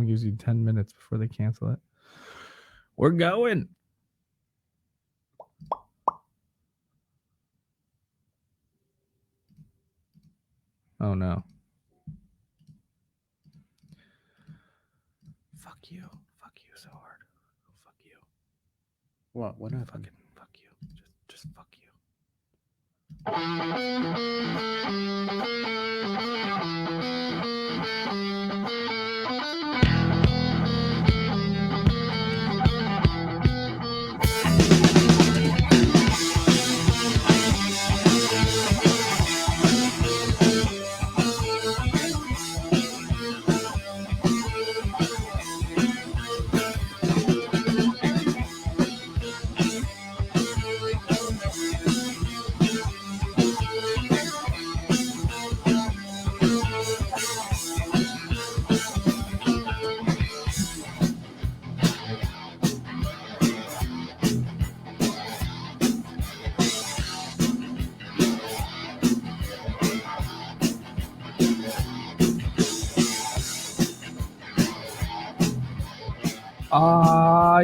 only gives you 10 minutes before they cancel it. We're going. Oh no. Fuck you. Fuck you so hard. Fuck you. What? What happened? Fuck you. Just fuck you.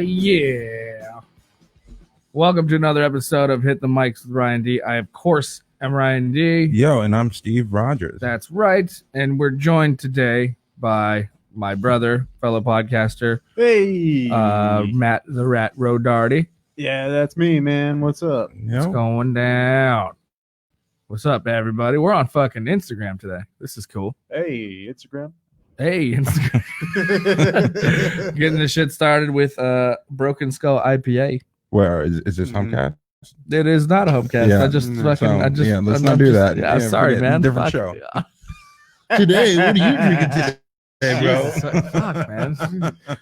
Yeah. Welcome to another episode of Hit the Mics with Ryan D. I, of course, am Ryan D. Yo, and I'm Steve Rogers. That's right. And we're joined today by my brother, fellow podcaster, Matt the Rat Rodarte. Yeah, that's me, man. What's up? It's going down. What's up, everybody? We're on fucking Instagram today. This is cool. Hey, Instagram. Hey, Instagram. Getting the shit started with Broken Skull IPA. Where is this HomeCast? It is not a HomeCast. Yeah. Let's not do that. Yeah, sorry, man. Different show. Today, what are you drinking today, bro? Fuck, man.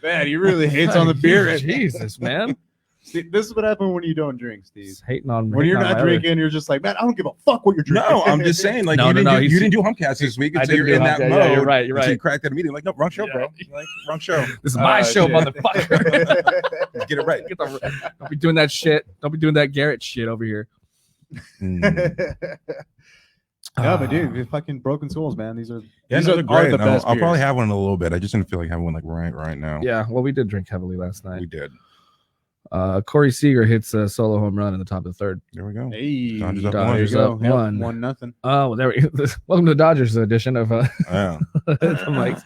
Man, he really hates on the beer. Jesus, man. Steve, this is what happens when you don't drink, Steve. He's hating on when you're not drinking, you're just like, man, I don't give a fuck what you're drinking. No, I'm just saying, like, you didn't do HomeCast this week until you're in that mode. Yeah, you're right. Until you cracked that immediately. Like, no, wrong show, bro. Like, wrong show. This is my show, shit. motherfucker. Get it right. Don't be doing that shit. Don't be doing that Garrett shit over here. No, but dude, you're fucking Broken Souls, man. These are Yeah, these no, are they're great. the best. I'll probably beers. have one in a little bit. I just didn't feel like having one like right now. Yeah, well, we did drink heavily last night. We did. Corey Seager hits a solo home run in the top of the third. There we go. Hey, Dodgers up Dodgers there you up go. Yep, 1. 1-0. Oh, there we go. Welcome to the Dodgers edition of Yeah. the mics.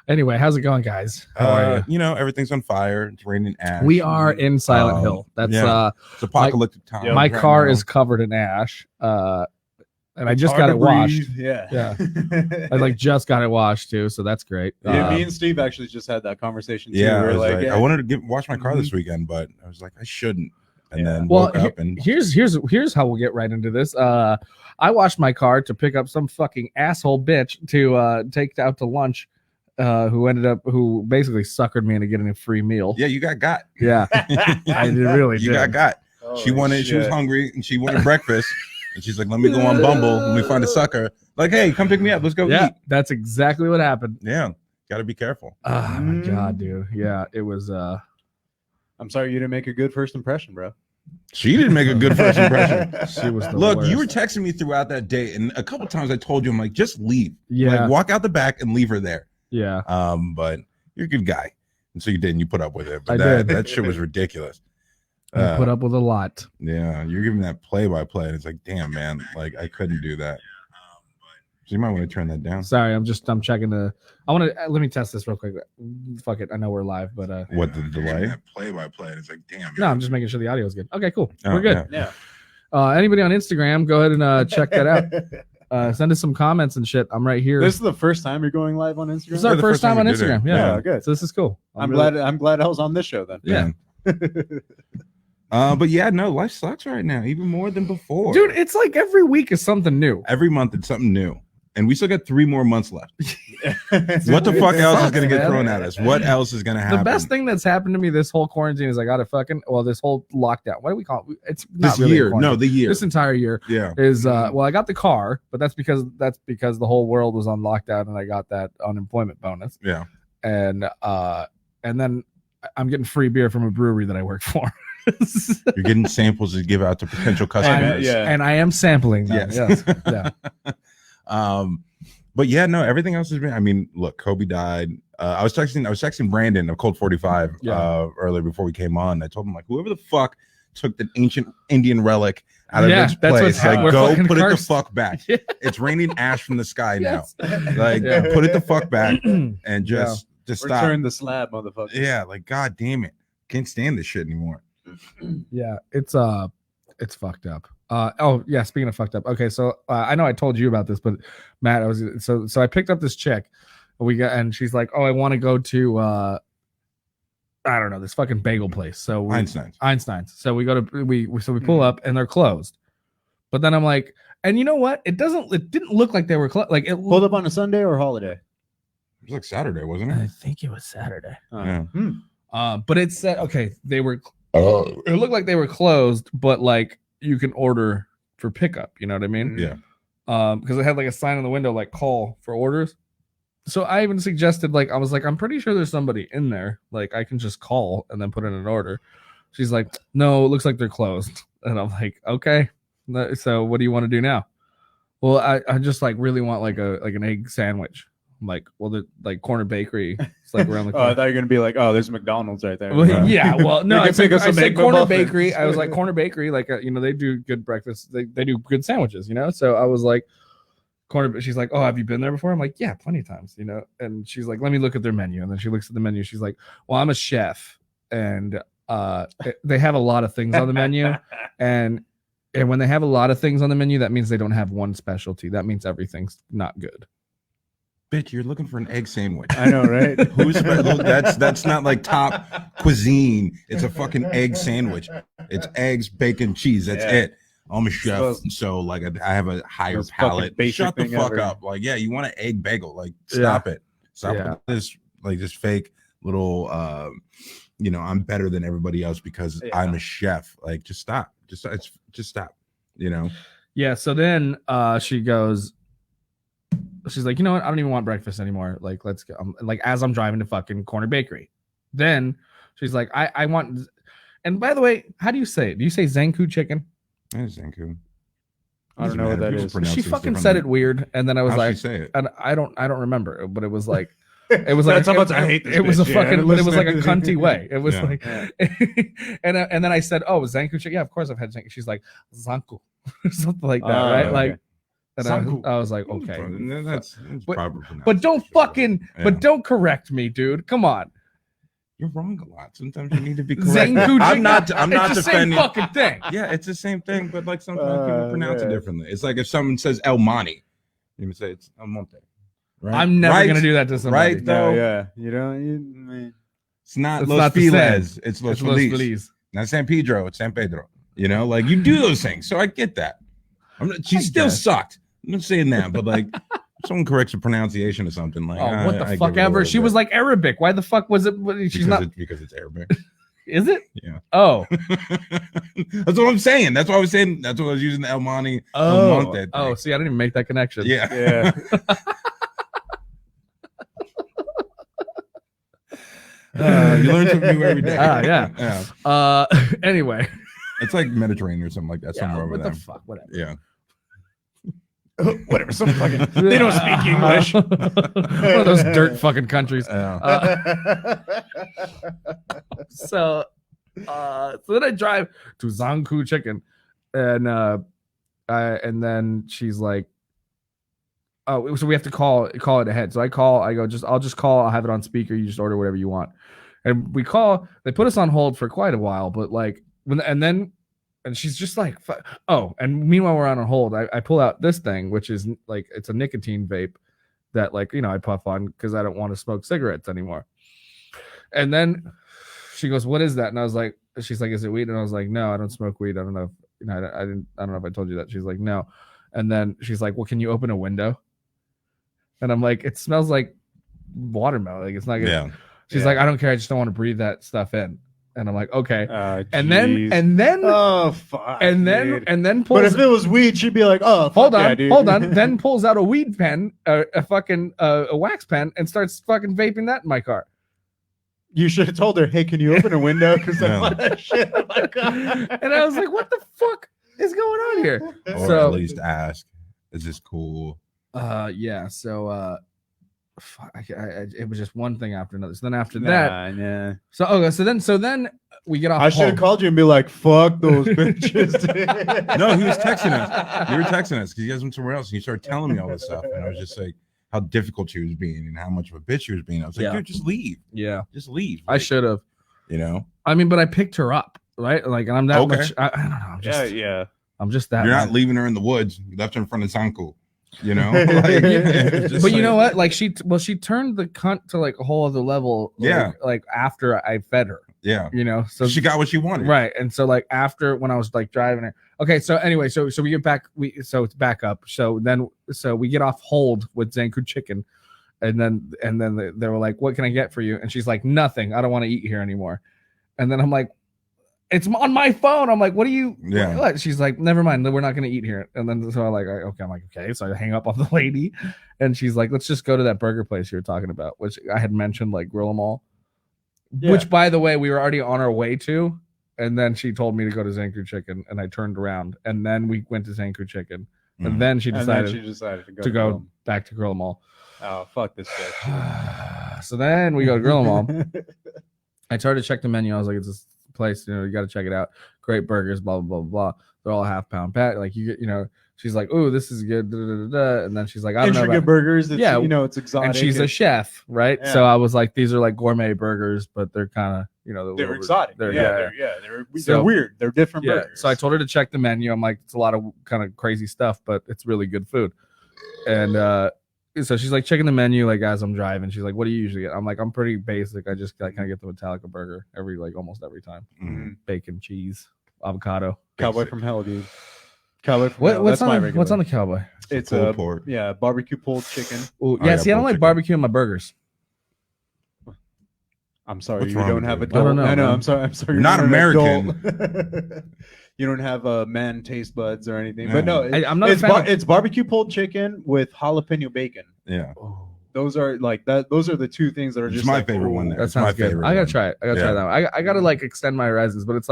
Anyway, how's it going, guys? How are you? You know, everything's on fire. It's raining ash. We are in Silent Hill. That's yeah. It's apocalyptic time. Yeah, my right car now. is covered in ash. And I just Hard got to it washed. breathe. Yeah. Yeah. I just got it washed too, so that's great. Yeah, me and Steve actually just had that conversation too. Yeah, We were like, I wanted to wash my car this weekend, but I was like, I shouldn't. And then well, woke up and here's how we'll get right into this. I washed my car to pick up some fucking asshole bitch to take out to lunch, who basically suckered me into getting a free meal. yeah, you got. Yeah, I really You did. got. She wanted. She was hungry and she wanted breakfast. And she's like, let me go on Bumble and we find a sucker. Like, hey, come pick me up. Let's go Yeah, eat. that's exactly what happened. Yeah, got to be careful. Oh my god, dude. Yeah, it was. I'm sorry you didn't make a good first impression, bro. She didn't make a good first impression. She was the Look, worst. you were texting me throughout that day, and a couple times I told you, I'm like, just leave. Yeah. Like, walk out the back and leave her there. Yeah. But you're a good guy. And so you didn't. You put up with it. But I that did. that shit was ridiculous. I put up with a lot. Yeah, you're giving that play-by-play, and it's like, damn, man, like I couldn't do that. So you might want to turn that down. Sorry, I'm checking let me test this real quick. Fuck it, I know we're live, but What the delay? Play-by-play, and it's like, damn. no, I'm just making sure the audio is good. Okay, cool. Oh, We're good. Yeah. Anybody on Instagram, go ahead and check that out. Send us some comments and shit. I'm right here. This is the first time you're going live on Instagram. This is our the first time on we did it. Instagram. Yeah. Oh, good. So this is cool. I'm glad I was on this show then. Yeah. But yeah, no, life sucks right now, even more than before. Dude, it's like every week is something new. Every month it's something new. And we still got 3 more months left. What the fuck else is going to get man. thrown at us? What else is going to happen? The best thing that's happened to me this whole quarantine is I got this whole lockdown. What do we call it? It's not This really a year. quarantine. No, the year. This entire year Yeah. is well, I got the car, but that's because the whole world was on lockdown and I got that unemployment bonus. Yeah. And then I'm getting free beer from a brewery that I work for. You're getting samples to give out to potential customers. Yeah. And I am sampling them. Yes. Yes. Yeah. But yeah, no, everything else has been. I mean, look, Kobe died. I was texting Brandon of Cold 45 earlier before we came on. I told him like, whoever the fuck took the ancient Indian relic out of its place, like go put it the fuck back. It's raining ash from the sky now. Like put it the fuck back and just stop. Return the slab, motherfucker. Yeah, like god damn it, can't stand this shit anymore. Yeah, it's fucked up. Oh yeah, speaking of fucked up. Okay, so I know I told you about this, but Matt, so I picked up this chick. And she's like, oh, I want to go to I don't know, this fucking bagel place. So Einstein's. So we go to we pull up and they're closed. But then I'm like, and you know what? It didn't look like they were closed. Like it pulled up on a Sunday or a holiday. It was like Saturday, wasn't it? I think it was Saturday. Yeah. But it said they were. It looked like they were closed, but like you can order for pickup. You know what I mean? Yeah. Because it had like a sign on the window like call for orders. So I even suggested, like, I was like, I'm pretty sure there's somebody in there. Like, I can just call and then put in an order. She's like, no, it looks like they're closed. And I'm like, okay. So what do you want to do now? Well, I just like really want like an egg sandwich. I'm like, well, the like Corner Bakery. It's like around the corner. I thought you were gonna be like, oh, there's McDonald's right there. Well, yeah. Well, no, I said Corner Bakery. I was like, like Corner Bakery. Like, they do good breakfast. They do good sandwiches, So I was like, she's like, oh, have you been there before? I'm like, yeah, plenty of times, and she's like, let me look at their menu. And then she looks at the menu. She's like, well, I'm a chef and they have a lot of things on the menu. and when they have a lot of things on the menu, that means they don't have one specialty. That means everything's not good. Bitch, you're looking for an egg sandwich. I know, right? That's not like top cuisine. It's a fucking egg sandwich. It's eggs, bacon, cheese. That's it. I'm a chef, so like I have a higher palate. Shut the fuck up. Like, yeah, you want an egg bagel? Like, stop it. Stop with this. Like, this fake little. I'm better than everybody else because I'm a chef. Like, just stop. Just stop. Yeah. So then she goes. She's like, you know what? I don't even want breakfast anymore. Like, let's go. Like, as I'm driving to fucking Corner Bakery. Then she's like, I want. And by the way, how do you say it? Do you say Zanku chicken? Zanku. I don't know what that is. She fucking said it weird, and then I was like, say it? And I don't remember, but it was like, it was like, I hate this. It was a fucking, but it was like a cunty way. It was like, and then I said, oh, Zanku chicken. Yeah, of course I've had Zanku. She's like Zanku, something like that, right? Okay. Like, and I was like, okay, that's proper. But don't fucking, but don't correct me, dude. Come on. You're wrong a lot. Sometimes you need to be correct. I'm not defending. Same fucking thing. Yeah, it's the same thing, but like sometimes people pronounce it differently. It's like if someone says El Monte, you would say it's El Monte. Right? I'm never gonna do that to somebody. Right? Though, it's not Los Feliz. It's Los Feliz. Not San Pedro. It's San Pedro. Like you do those things. So I get that. She still sucked. I'm not saying that, but like. Someone corrects the pronunciation or something like. Oh, what the fuck ever! She was like Arabic. Why the fuck was it? She's not because it's Arabic. Is it? Yeah. Oh, that's what I'm saying. That's what I was saying. That's what I was using the El Monte. Oh, see, I didn't even make that connection. Yeah. You learn something new every day. Yeah. Anyway, it's like Mediterranean or something like that. Somewhere over there. What the fuck? Whatever. Yeah. Whatever. Some fucking. They don't speak English. One of those dirt fucking countries. So then I drive to Zanku Chicken, and then she's like, "Oh, so we have to call it ahead." So I call. I go, I'll just call. I'll have it on speaker. You just order whatever you want. And we call. They put us on hold for quite a while, but like and she's just like, oh, and meanwhile we're on hold. I pull out this thing, which is like, it's a nicotine vape that like, I puff on because I don't want to smoke cigarettes anymore. And then she goes, what is that? And I was like, she's like, is it weed? And I was like, no, I don't smoke weed. I don't know. I don't know if I told you that. She's like, no. And then she's like, well, can you open a window? And I'm like, it smells like watermelon. Like it's not good. Yeah. She's like, I don't care. I just don't want to breathe that stuff in. And I'm like, okay. And then oh fuck. And then pulls. But if it was weed, she'd be like, oh, hold on. Then pulls out a weed pen, a wax pen, and starts fucking vaping that in my car. You should have told her, hey, can you open a window? Because I want that shit in my car. And I was like, what the fuck is going on here? Or at least ask, is this cool? Yeah. So it was just one thing after another. So then after that, yeah. so okay, so then we get off. I should have called you and be like, "Fuck those bitches." No, he was texting us. You were texting us because he has him somewhere else, and you started telling me all this stuff, and I was just like, how difficult she was being and how much of a bitch she was being. I was like, dude, just leave. Yeah, just leave. I should have. You know. I mean, but I picked her up, right? Like, and I'm that much. I don't know. I'm just, yeah. I'm just that. You're not leaving her in the woods. You left her in front of Zanku. You know, like, but you know what? Like she turned the cunt to like a whole other level. Like after I fed her. Yeah. You know, so she got what she wanted. Right. And so like after when I was like driving her. Okay. So anyway, so we get back. So it's back up. So we get off hold with Zanku chicken, and then they were like, "What can I get for you?" And she's like, "Nothing. I don't want to eat here anymore." And then I'm like, it's on my phone. I'm like, what do you? Yeah. What? She's like, never mind. We're not going to eat here. And then so I'm like, okay. I'm like, okay. So I hang up on the lady, and she's like, let's just go to that burger place you were talking about, which I had mentioned, like Grill 'em All. Yeah. Which, by the way, we were already on our way to. And then she told me to go to Zanku Chicken, and I turned around, and then we went to Zanku Chicken, and then she decided to go back to Grill 'em All. Oh, fuck this bitch. So then we go to Grill 'em All. I tried to check the menu. I was like, it's this place, you got to check it out. Great burgers, blah, blah, blah, blah. They're all half-pound pat. Like, she's like, oh, this is good. Da, da, da, da. And then she's like, I don't know about burgers. It's, it's exotic. And she's a chef, right? Yeah. So I was like, these are like gourmet burgers, but they're kind of, they're exotic. They're weird. They're different burgers. So I told her to check the menu. I'm like, it's a lot of kind of crazy stuff, but it's really good food. And, so she's like checking the menu like as I'm driving. She's like, "What do you usually get?" I'm like, "I'm pretty basic. I just kind of get the Metallica burger almost every time. Bacon, cheese, avocado." Cowboy from hell, dude. Cowboy from hell. What's on the cowboy? It's a pork. Yeah, barbecue pulled chicken. Ooh, yeah, see, I don't like barbecue in my burgers. I'm sorry, you don't have adult. I know. I'm sorry. You're not American. You don't have man taste buds or anything. But no, I'm not. It's barbecue pulled chicken with jalapeno bacon. Yeah. Those are like that. Those are the two things that are just my like, favorite one. There. That sounds good. I gotta try it. I gotta try that one. I gotta like extend my horizons, but it's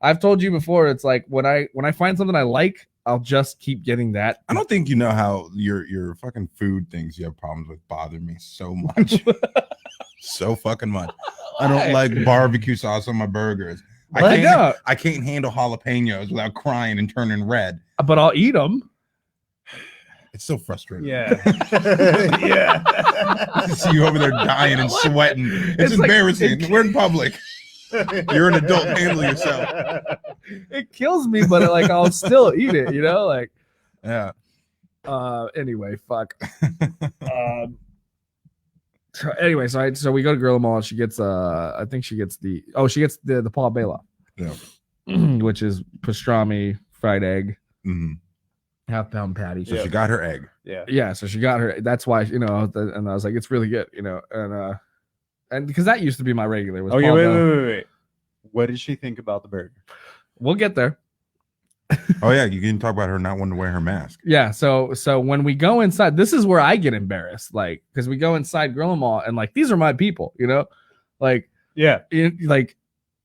I've told you before. It's like when I find something I like, I'll just keep getting that. I don't think you know how your fucking food things you have problems with bother me so much. So fucking much. I don't like barbecue sauce on my burgers. I can't handle jalapenos without crying and turning red. But I'll eat them. It's so frustrating. Yeah. Yeah. See you over there dying and sweating. It's embarrassing. We're in public. You're an adult. Handle yourself. It kills me, but like I'll still eat it, like. Yeah. Anyway, fuck. Anyway, so we go to Grill 'em All. She gets I think she gets the Paul Bailoff, which is pastrami, fried egg, half-pound patty. So she got her egg. Yeah. So she got her. That's why and I was like, it's really good, and because that used to be my regular. Was wait. What did she think about the burger? We'll get there. Oh yeah, you can talk about her not wanting to wear her mask. Yeah, so when we go inside, this is where I get embarrassed, like because we go inside Grill 'em All, and like these are my people, like like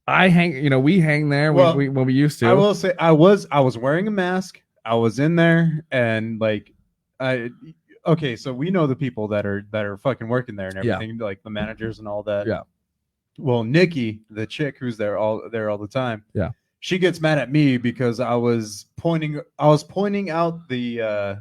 I hang, we hang there when we used to. I will say I was wearing a mask. I was in there, and like okay, so we know the people that are fucking working there and everything, like the managers and all that. Yeah. Well, Nikki, the chick who's there all the time. Yeah. She gets mad at me because I was pointing out the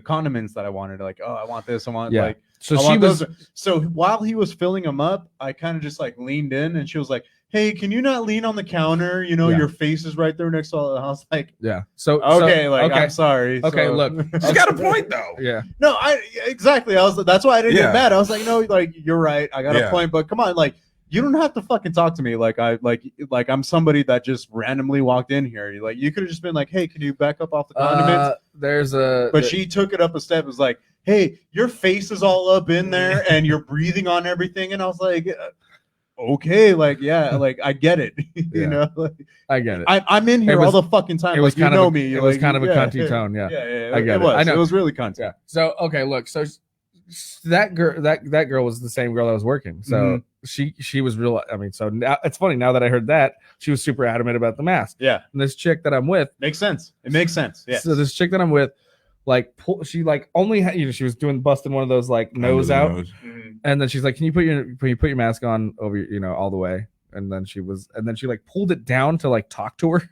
condiments that I wanted. Like, oh, I want this. I want like. So she was. So while he was filling them up, I kind of just like leaned in, and she was like, "Hey, can you not lean on the counter? Your face is right there next to all." I was like, "Yeah." So okay, I'm sorry. Okay, look, she's got a point though. Yeah. No, exactly. That's why I didn't get mad. I was like, no, like you're right. I got a point, but come on, like. You don't have to fucking talk to me like I'm somebody that just randomly walked in here. You could have just been like, "Hey, can you back up off the condiments?" But she took it up a step. It was like, "Hey, your face is all up in there, and you're breathing on everything." And I was like, "Okay, like like I get it, I get it. I'm in here all the fucking time. It was kind of me. It was kind of a cunty tone. Yeah, I get it. I know it was really cunty. Yeah. So okay, look, so that girl was the same girl that was working. So she was real. I mean, so now it's funny now that I heard that she was super adamant about the mask. Yeah. And this chick that I'm with makes sense. It makes sense. Yeah. So this chick that I'm with, like she like only she was busting one of those like nose out, and then she's like, can you put your mask on over all the way? And then she like pulled it down to like talk to her,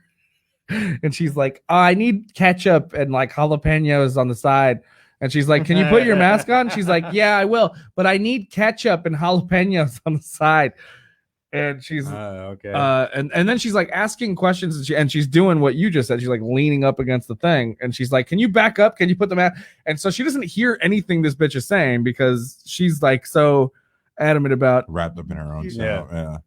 and she's like, oh, I need ketchup and like jalapenos on the side. And she's like, can you put your mask on? She's like, yeah, I will, but I need ketchup and jalapenos on the side. And she's okay. And then she's like asking questions, and she's doing what you just said. She's like leaning up against the thing, and she's like, can you back up? Can you put the mask? And so she doesn't hear anything this bitch is saying because she's like so adamant about wrapped up in her own stuff. Yeah.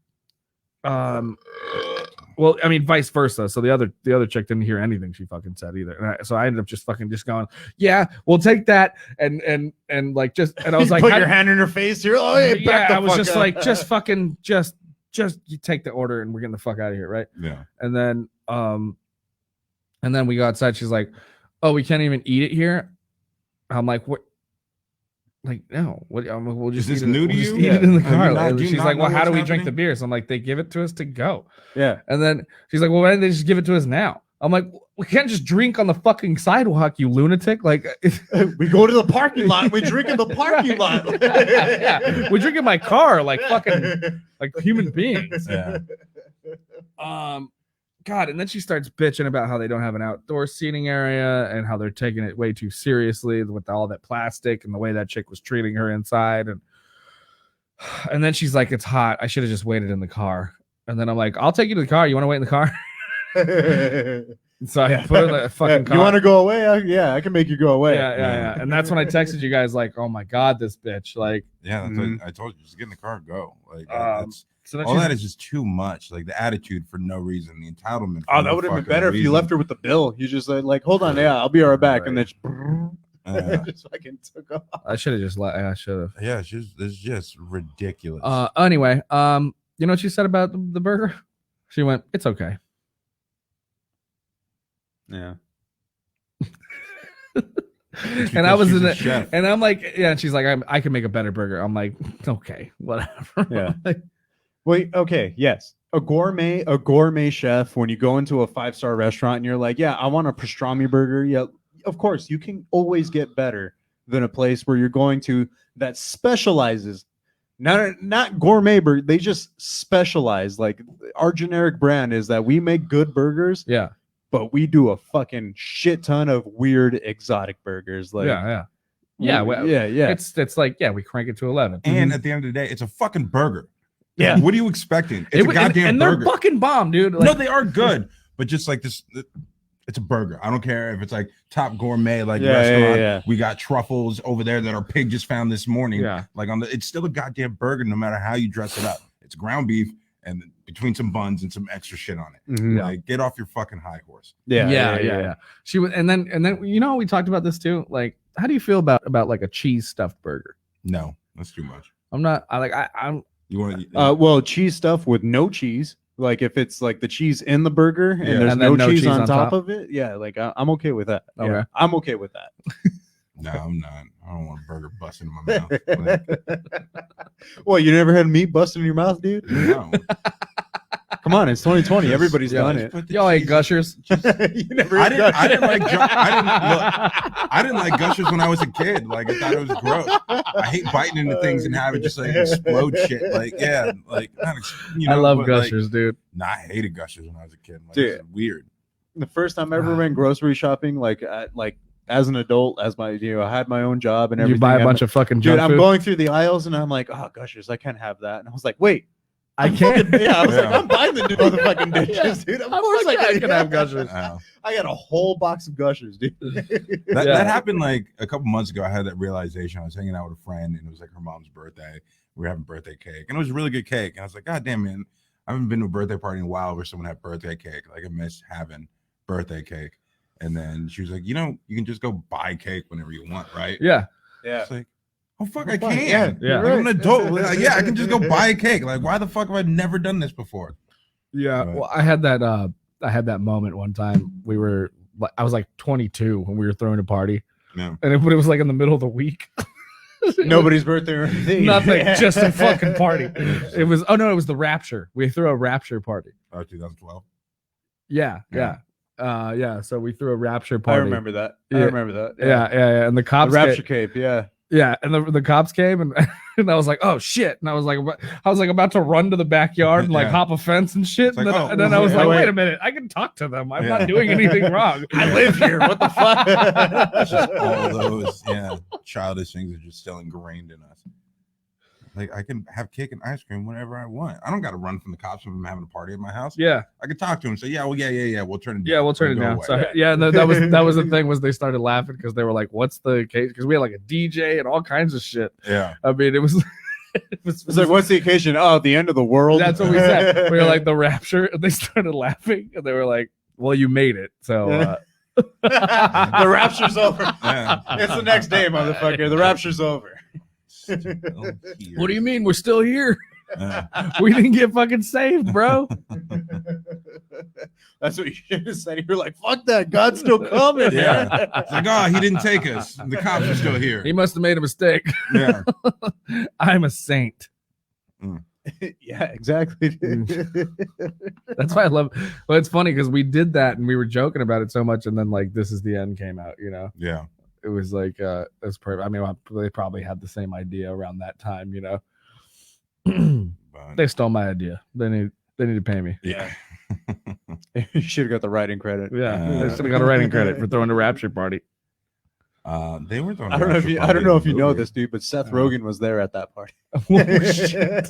Well, I mean, vice versa. So the other chick didn't hear anything she fucking said either. So I ended up just going, yeah, we'll take that. And like, and I was like, put your hand in her face here. Oh, hey, yeah, I was just up. Like, just you take the order and we're getting the fuck out of here. Right. Yeah. And then we go outside. She's like, oh, we can't even eat it here. I'm like, what? Like, no, we'll just eat it in the car. She's like, well, how do we drink the beer? So I'm like, they give it to us to go. Yeah. And then she's like, well, why didn't they just give it to us now? I'm like, we can't just drink on the fucking sidewalk, you lunatic. Like, we go to the parking lot. We drink in the parking lot. Yeah. We drink in my car, like fucking like human beings. Yeah. God, and then she starts bitching about how they don't have an outdoor seating area and how they're taking it way too seriously with all that plastic and the way that chick was treating her inside. And then she's like, it's hot. I should have just waited in the car. And then I'm like, I'll take you to the car. You want to wait in the car? So I put her in the fucking car. You want to go away? I can make you go away. Yeah. And that's when I texted you guys like, oh my God, this bitch. Like, yeah, that's what I told you. Just get in the car and go. Like, that's so all that is just too much. Like the attitude for no reason, the entitlement. Oh, that would have been better if you left her with the bill. You just like, hold on, yeah, I'll be right back, and then just fucking took off. I should have just let. I should have. Yeah, it's just ridiculous. Anyway, you know what she said about the burger? She went, "It's okay." Yeah. And I was in it, and I'm like, yeah. And she's like, I can make a better burger. I'm like, okay, whatever. Yeah. Wait, okay, yes. A gourmet chef, when you go into a 5-star restaurant and you're like, yeah, I want a pastrami burger. Yeah, of course, you can always get better than a place where you're going to that specializes, not gourmet burger. They just specialize. Like our generic brand is that we make good burgers. Yeah. But we do a fucking shit ton of weird exotic burgers. Like, yeah. It's like, yeah, we crank it to 11. And at the end of the day, it's a fucking burger. Yeah. What are you expecting? It's a goddamn burger. And they're fucking bomb, dude. Like, no, they are good. But just like this, it's a burger. I don't care if it's like top gourmet, like restaurant. Yeah. We got truffles over there that our pig just found this morning. Yeah. Like it's still a goddamn burger, no matter how you dress it up. It's ground beef and between some buns and some extra shit on it. Mm-hmm. Like, get off your fucking high horse. Yeah. She was, and then we talked about this too. Like, how do you feel about like a cheese stuffed burger? No, that's too much. I'm. You want well, cheese stuff with no cheese. Like if it's like the cheese in the burger and there's no cheese on top of it. Yeah, like I'm okay with that. Okay. Yeah, I'm okay with that. No, I'm not. I don't want a burger busting in my mouth. Well, you never had meat busting in your mouth, dude? No. Come on, it's 2020. Everybody's done it. Y'all ate Gushers. You never I didn't like Gushers when I was a kid. Like, I thought it was gross. I hate biting into things and having just like explode shit. Like, yeah, like I love Gushers, dude. Nah, I hated Gushers when I was a kid. Like, dude, it's weird. The first time I ever went grocery shopping, like as an adult, as my I had my own job and everything. You buy a bunch of fucking junk food. I'm going through the aisles and I'm like, oh, Gushers, I can't have that. And I was like, wait. I can't. I was like, I'm buying the new motherfucking dishes, dude. Of course I can have Gushers. I got a whole box of Gushers, dude. That happened like a couple months ago. I had that realization. I was hanging out with a friend, and it was like her mom's birthday. We were having birthday cake, and it was a really good cake. And I was like, God damn, man, I haven't been to a birthday party in a while where someone had birthday cake. Like, I miss having birthday cake. And then she was like, you can just go buy cake whenever you want, right? Yeah. It's like, oh fuck, I can. Yeah. Like, I'm an adult. Like, yeah, I can just go buy a cake. Like, why the fuck have I never done this before? Yeah. But, well, I had that moment one time. I was like 22 when we were throwing a party. Yeah. And it was like in the middle of the week. Nobody's birthday or anything. Nothing, just a fucking party. It was the Rapture. We threw a Rapture party. Oh, 2012. Yeah. Yeah, so we threw a rapture party. I remember that. Yeah. And the cops the rapture cape, yeah, and the cops came and and I was like, oh shit, and I was like about to run to the backyard and like hop a fence and shit, and then I was like, wait a minute, I can talk to them. I'm not doing anything wrong. I live here. What the fuck? It's just all those childish things are just still ingrained in us. Like I can have cake and ice cream whenever I want. I don't got to run from the cops when I'm having a party at my house. Yeah, I could talk to him and say, we'll turn it down. Yeah, we'll turn it down. So that was the thing, was they started laughing because they were like, what's the case? Because we had like a DJ and all kinds of shit. Yeah, I mean, it was like, what's the occasion? Oh, the end of the world. That's what we said. We were like, the rapture, and they started laughing and they were like, well, you made it. So the rapture's over. Yeah. It's the next day, motherfucker. The rapture's over. What do you mean? We're still here. We didn't get fucking saved, bro. That's what you should have said. You're like, fuck that. God's still coming. Yeah. It's like, he didn't take us. The cops are still here. He must have made a mistake. Yeah. I'm a saint. Yeah, exactly. That's why I love. Well, it's funny because we did that and we were joking about it so much, and then like This Is the End came out, Yeah. It was like that's perfect. I mean, they probably had the same idea around that time, They stole my idea. They need to pay me. Yeah. You should have got the writing credit. Yeah, they should have got a writing credit for throwing the rapture party. They were throwing. I don't know if you know this, dude, but Seth Rogen was there at that party. Oh, shit.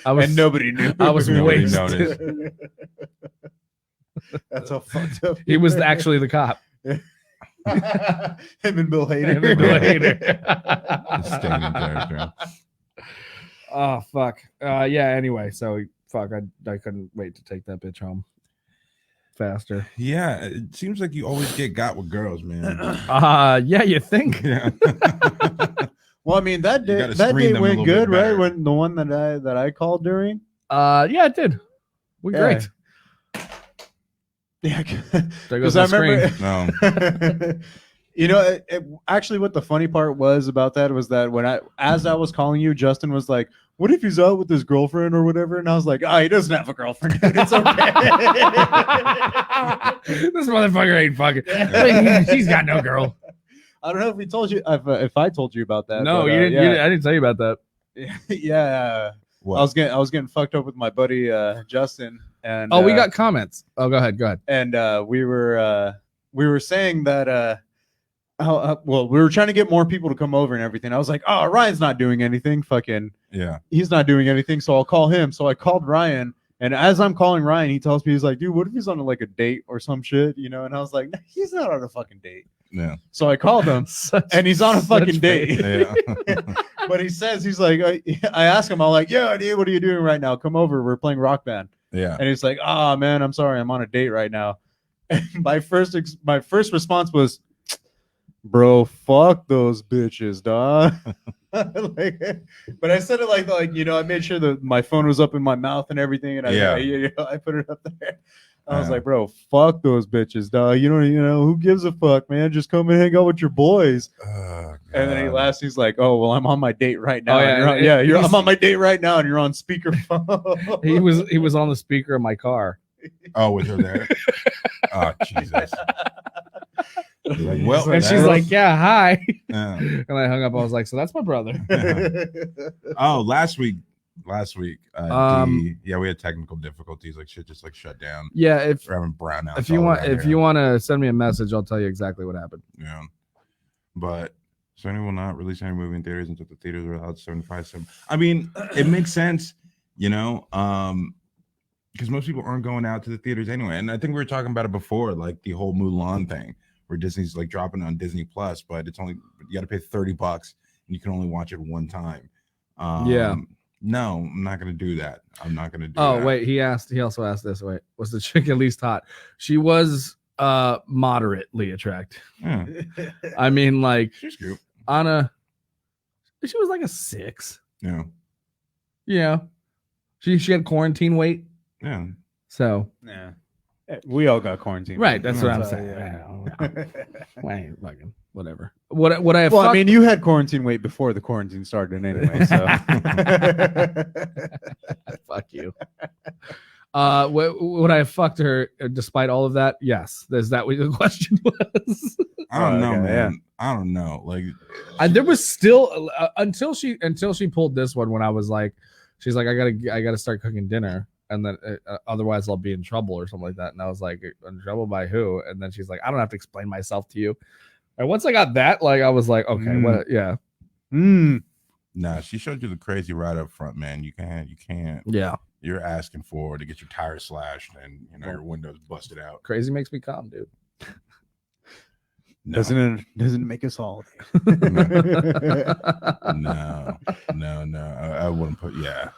And nobody knew. I was wasted. That's how fucked up. He was actually the cop. Him and Bill Hader. Staying in character. Oh fuck. Yeah. Anyway, so fuck. I couldn't wait to take that bitch home faster. Yeah, it seems like you always get got with girls, man. Yeah, you think? Yeah. Well, I mean that day went good, right? When the one that I called during. Yeah, it did. Great. Yeah, because I remember. No. Actually, what the funny part was about that was that as I was calling you, Justin was like, "What if he's out with his girlfriend or whatever?" And I was like, "He doesn't have a girlfriend, dude. It's okay." This motherfucker ain't fucking. He's got no girl. I don't know if he told you if I told you about that. No, but, you didn't. I didn't tell you about that. Yeah. What? I was getting fucked up with my buddy Justin. And we got comments. Oh, go ahead. And we were saying that we were trying to get more people to come over and everything. I was like, Ryan's not doing anything. Fucking yeah, he's not doing anything. So I'll call him. So I called Ryan, and as I'm calling Ryan, he tells me, he's like, dude, what if he's on like a date or some shit, And I was like, he's not on a fucking date. Yeah. So I called him, and he's on a fucking date. Yeah. But he says, he's like, I asked him, I'm like, yeah, dude, what are you doing right now? Come over. We're playing Rock Band. Yeah. And he's like, man, I'm sorry, I'm on a date right now. And my first response was, bro, fuck those bitches, dog. But I said it like I made sure that my phone was up in my mouth and everything, and I put it up there. I was like, bro, fuck those bitches, dog. Who gives a fuck, man? Just come and hang out with your boys. And then he laughs. He's like, oh, well, I'm on my date right now. I'm on my date right now, and you're on speakerphone. He was on the speaker of my car. Oh, was her there? Oh, Jesus. Like, and she's like, yeah, hi. Yeah. And I hung up. I was like, so that's my brother. Oh, last week, we had technical difficulties. Like shit just shut down. Yeah, if we're having brownouts. If you want to send me a message, I'll tell you exactly what happened. Yeah, but Sony will not release any movie in theaters until the theaters are allowed 75. I mean, it makes sense, because most people aren't going out to the theaters anyway. And I think we were talking about it before, like the whole Mulan thing, where Disney's dropping it on Disney Plus, but it's only you got to pay $30 and you can only watch it one time. Yeah. No, I'm not gonna do that. I'm not gonna do that. Oh, wait, he also asked this. Wait, was the chick at least hot? She was moderately attractive. Yeah. I mean, she's cute. She was like a 6. Yeah. Yeah. She had quarantine weight. Yeah. So yeah. We all got quarantine. Right, that's what I'm saying. Yeah. Fucking whatever. I mean, you had quarantine weight before the quarantine started anyway, so fuck you. Would I have fucked her despite all of that? Yes. Is that what the question was? I don't know, okay, man. yeah. I don't know. Like, There was still until she pulled this one when I was like, she's like, I gotta start cooking dinner, and then otherwise I'll be in trouble or something like that. And I was like, in trouble by who? And then she's like, I don't have to explain myself to you. And once I got that, like, I was like, okay, what? Yeah. Nah, she showed you the crazy right up front, man. You can't. Yeah. You're asking for to get your tires slashed and your windows busted out. Crazy makes me calm, dude. No. Doesn't it make us all? No. I wouldn't put. Yeah.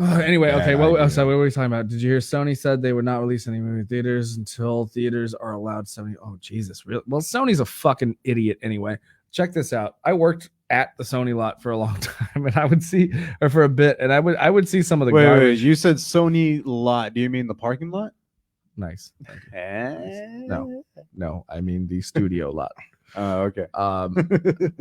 Anyway, Yeah, okay. I So what were we talking about? Did you hear Sony said they would not release any movie theaters until theaters are allowed 70? Oh, Jesus. Really? Well, Sony's a fucking idiot anyway. Check this out. I worked at the Sony lot for a long time, and I would see, or for a bit, and I would see some of the garbage. Wait, you said Sony lot. Do you mean the parking lot? Nice. No, I mean the studio lot. Oh, okay.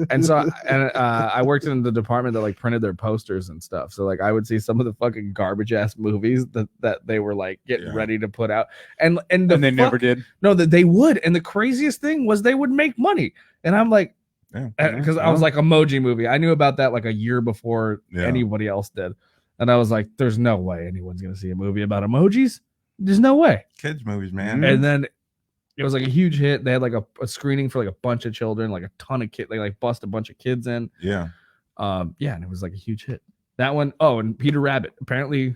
And so I worked in the department that like printed their posters and stuff. So like I would see some of the fucking garbage ass movies that they were like getting ready to put out, and they never did. No, that they would. And the craziest thing was they would make money, and I'm like, because I was like Emoji Movie. I knew about that like a year before anybody else did, and I was like, there's no way anyone's gonna see a movie about emojis. There's no way. Kids movies, man. And then it was like a huge hit. They had like a screening for like a bunch of children, like a ton of kids. They like bust a bunch of kids in. Yeah. And it was like a huge hit. That one. Oh, and Peter Rabbit apparently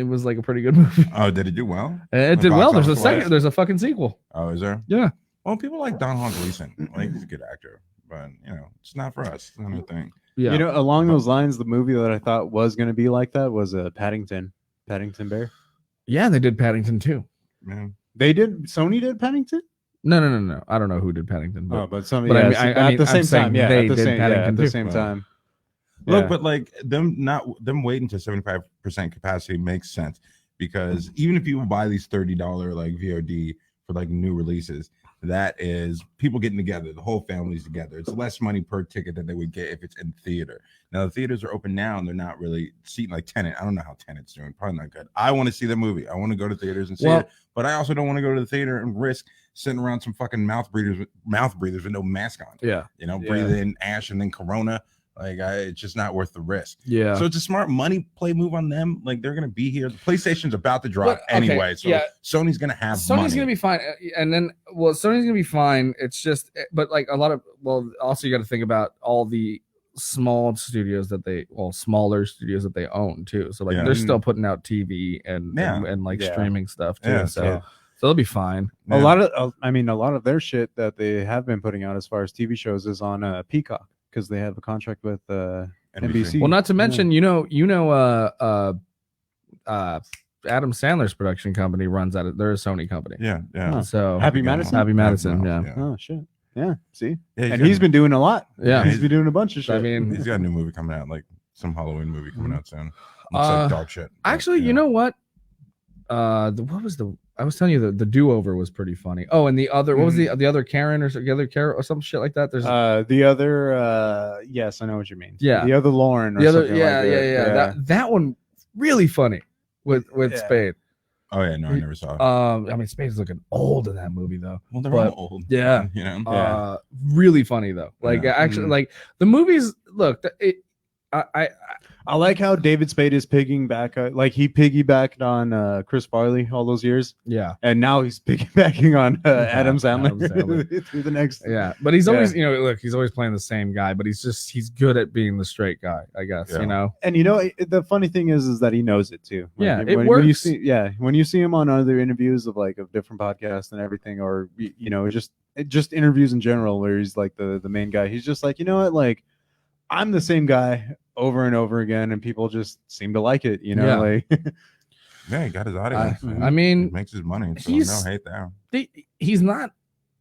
was like a pretty good movie. Oh, did it do well? It did well. There's a second. There's a fucking sequel. Oh, is there? Yeah. Well, people like Don Gleason. Like he's a good actor, but it's not for us. It's not a thing. Yeah. Along those lines, the movie that I thought was going to be like that was Paddington Bear. Yeah, they did Paddington too. Man. Sony did Paddington? No. I don't know who did Paddington. But at the same time. Yeah, they at the same too. time. Look, but like them waiting to 75% capacity makes sense, because even if you buy these $30 like VOD for like new releases, that is people getting together, the whole family's together. It's less money per ticket than they would get if it's in theater. Now the theaters are open now and they're not really seating like Tenet. I don't know how Tenet's doing. Probably not good. I want to see the movie. I want to go to theaters and see it, but I also don't want to go to the theater and risk sitting around some fucking mouth breathers with no mask on. Yeah. Breathe in ash and then corona. Like it's just not worth the risk. Yeah. So it's a smart money play move on them. Like they're gonna be here. The PlayStation's about to drop anyway. So Sony's gonna have money. Gonna be fine. And then Sony's gonna be fine. It's just but like a lot of also you gotta think about all the smaller studios that they own too. So like they're still putting out TV and like streaming stuff too. Yeah, so they'll be fine. Yeah. A lot of their shit that they have been putting out as far as TV shows is on Peacock, because they have a contract with NBC. Well, not to mention, Adam Sandler's production company runs out of. They're a Sony company. Yeah. Huh. So Happy Madison. Yeah. Oh shit. Yeah. See. And he's been doing a lot. Yeah. He's been doing a bunch of shit. I mean, he's got a new movie coming out, like some Halloween movie coming out soon. It's like dog shit. Actually, you know what? I was telling you the do-over was pretty funny. Oh, and the other, what was the other Karen or the other Karen or some shit like that? There's the other yes, I know what you mean. Yeah, the other Lauren. Or the other, something like that. That one really funny with Spade. Oh yeah, no, I never saw it. I mean, Spade's looking old in that movie though. Well, they're all old. Yeah, really funny though. Like actually, like the movies. Look, I like how David Spade is like he piggybacked on Chris Farley all those years. Yeah. And now he's piggybacking on Adam Sandler through the next. Yeah. But he's always, he's always playing the same guy, but he's good at being the straight guy, I guess, And the funny thing is that he knows it too. Like, it works. When you see him on other interviews of different podcasts and everything, or, just interviews in general where he's like the main guy, he's just like, like I'm the same guy over and over again, and people just seem to like it, like he got his audience. I mean, he makes his money, so no hate there. He's not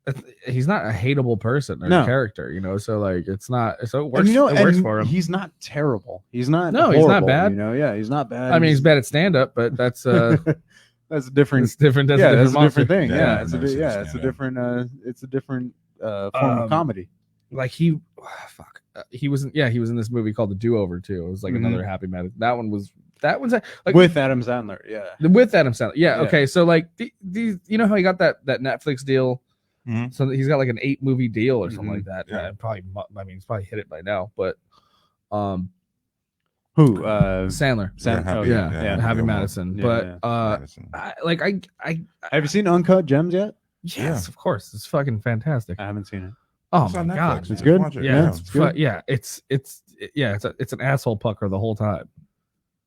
a hateable person or character, so like it's not, so it works, it works for him. He's not terrible, he's not he's not bad, he's not bad. I mean, he's bad at stand-up, but that's that's different. It's different. That's a different thing. It's a different form of comedy. Like he was in this movie called The Do-Over too. It was like another Happy Madison. That one was That one's like with Adam Sandler. Yeah. With Adam Sandler. Yeah. Okay. So like these, you know how he got that Netflix deal. Mhm. So he's got like an 8-movie deal or something like Mhm. that. Yeah. Probably. I mean, he's probably hit it by now. But Who? Sandler. Yeah. Happy Madison. Yeah, But Madison. I Have you seen Uncut Gems yet? yes, of course, it's fucking fantastic. I haven't seen it. Oh It's my on Netflix. god, It's Just good? watch it. yeah, it's good. it's an asshole pucker the whole time.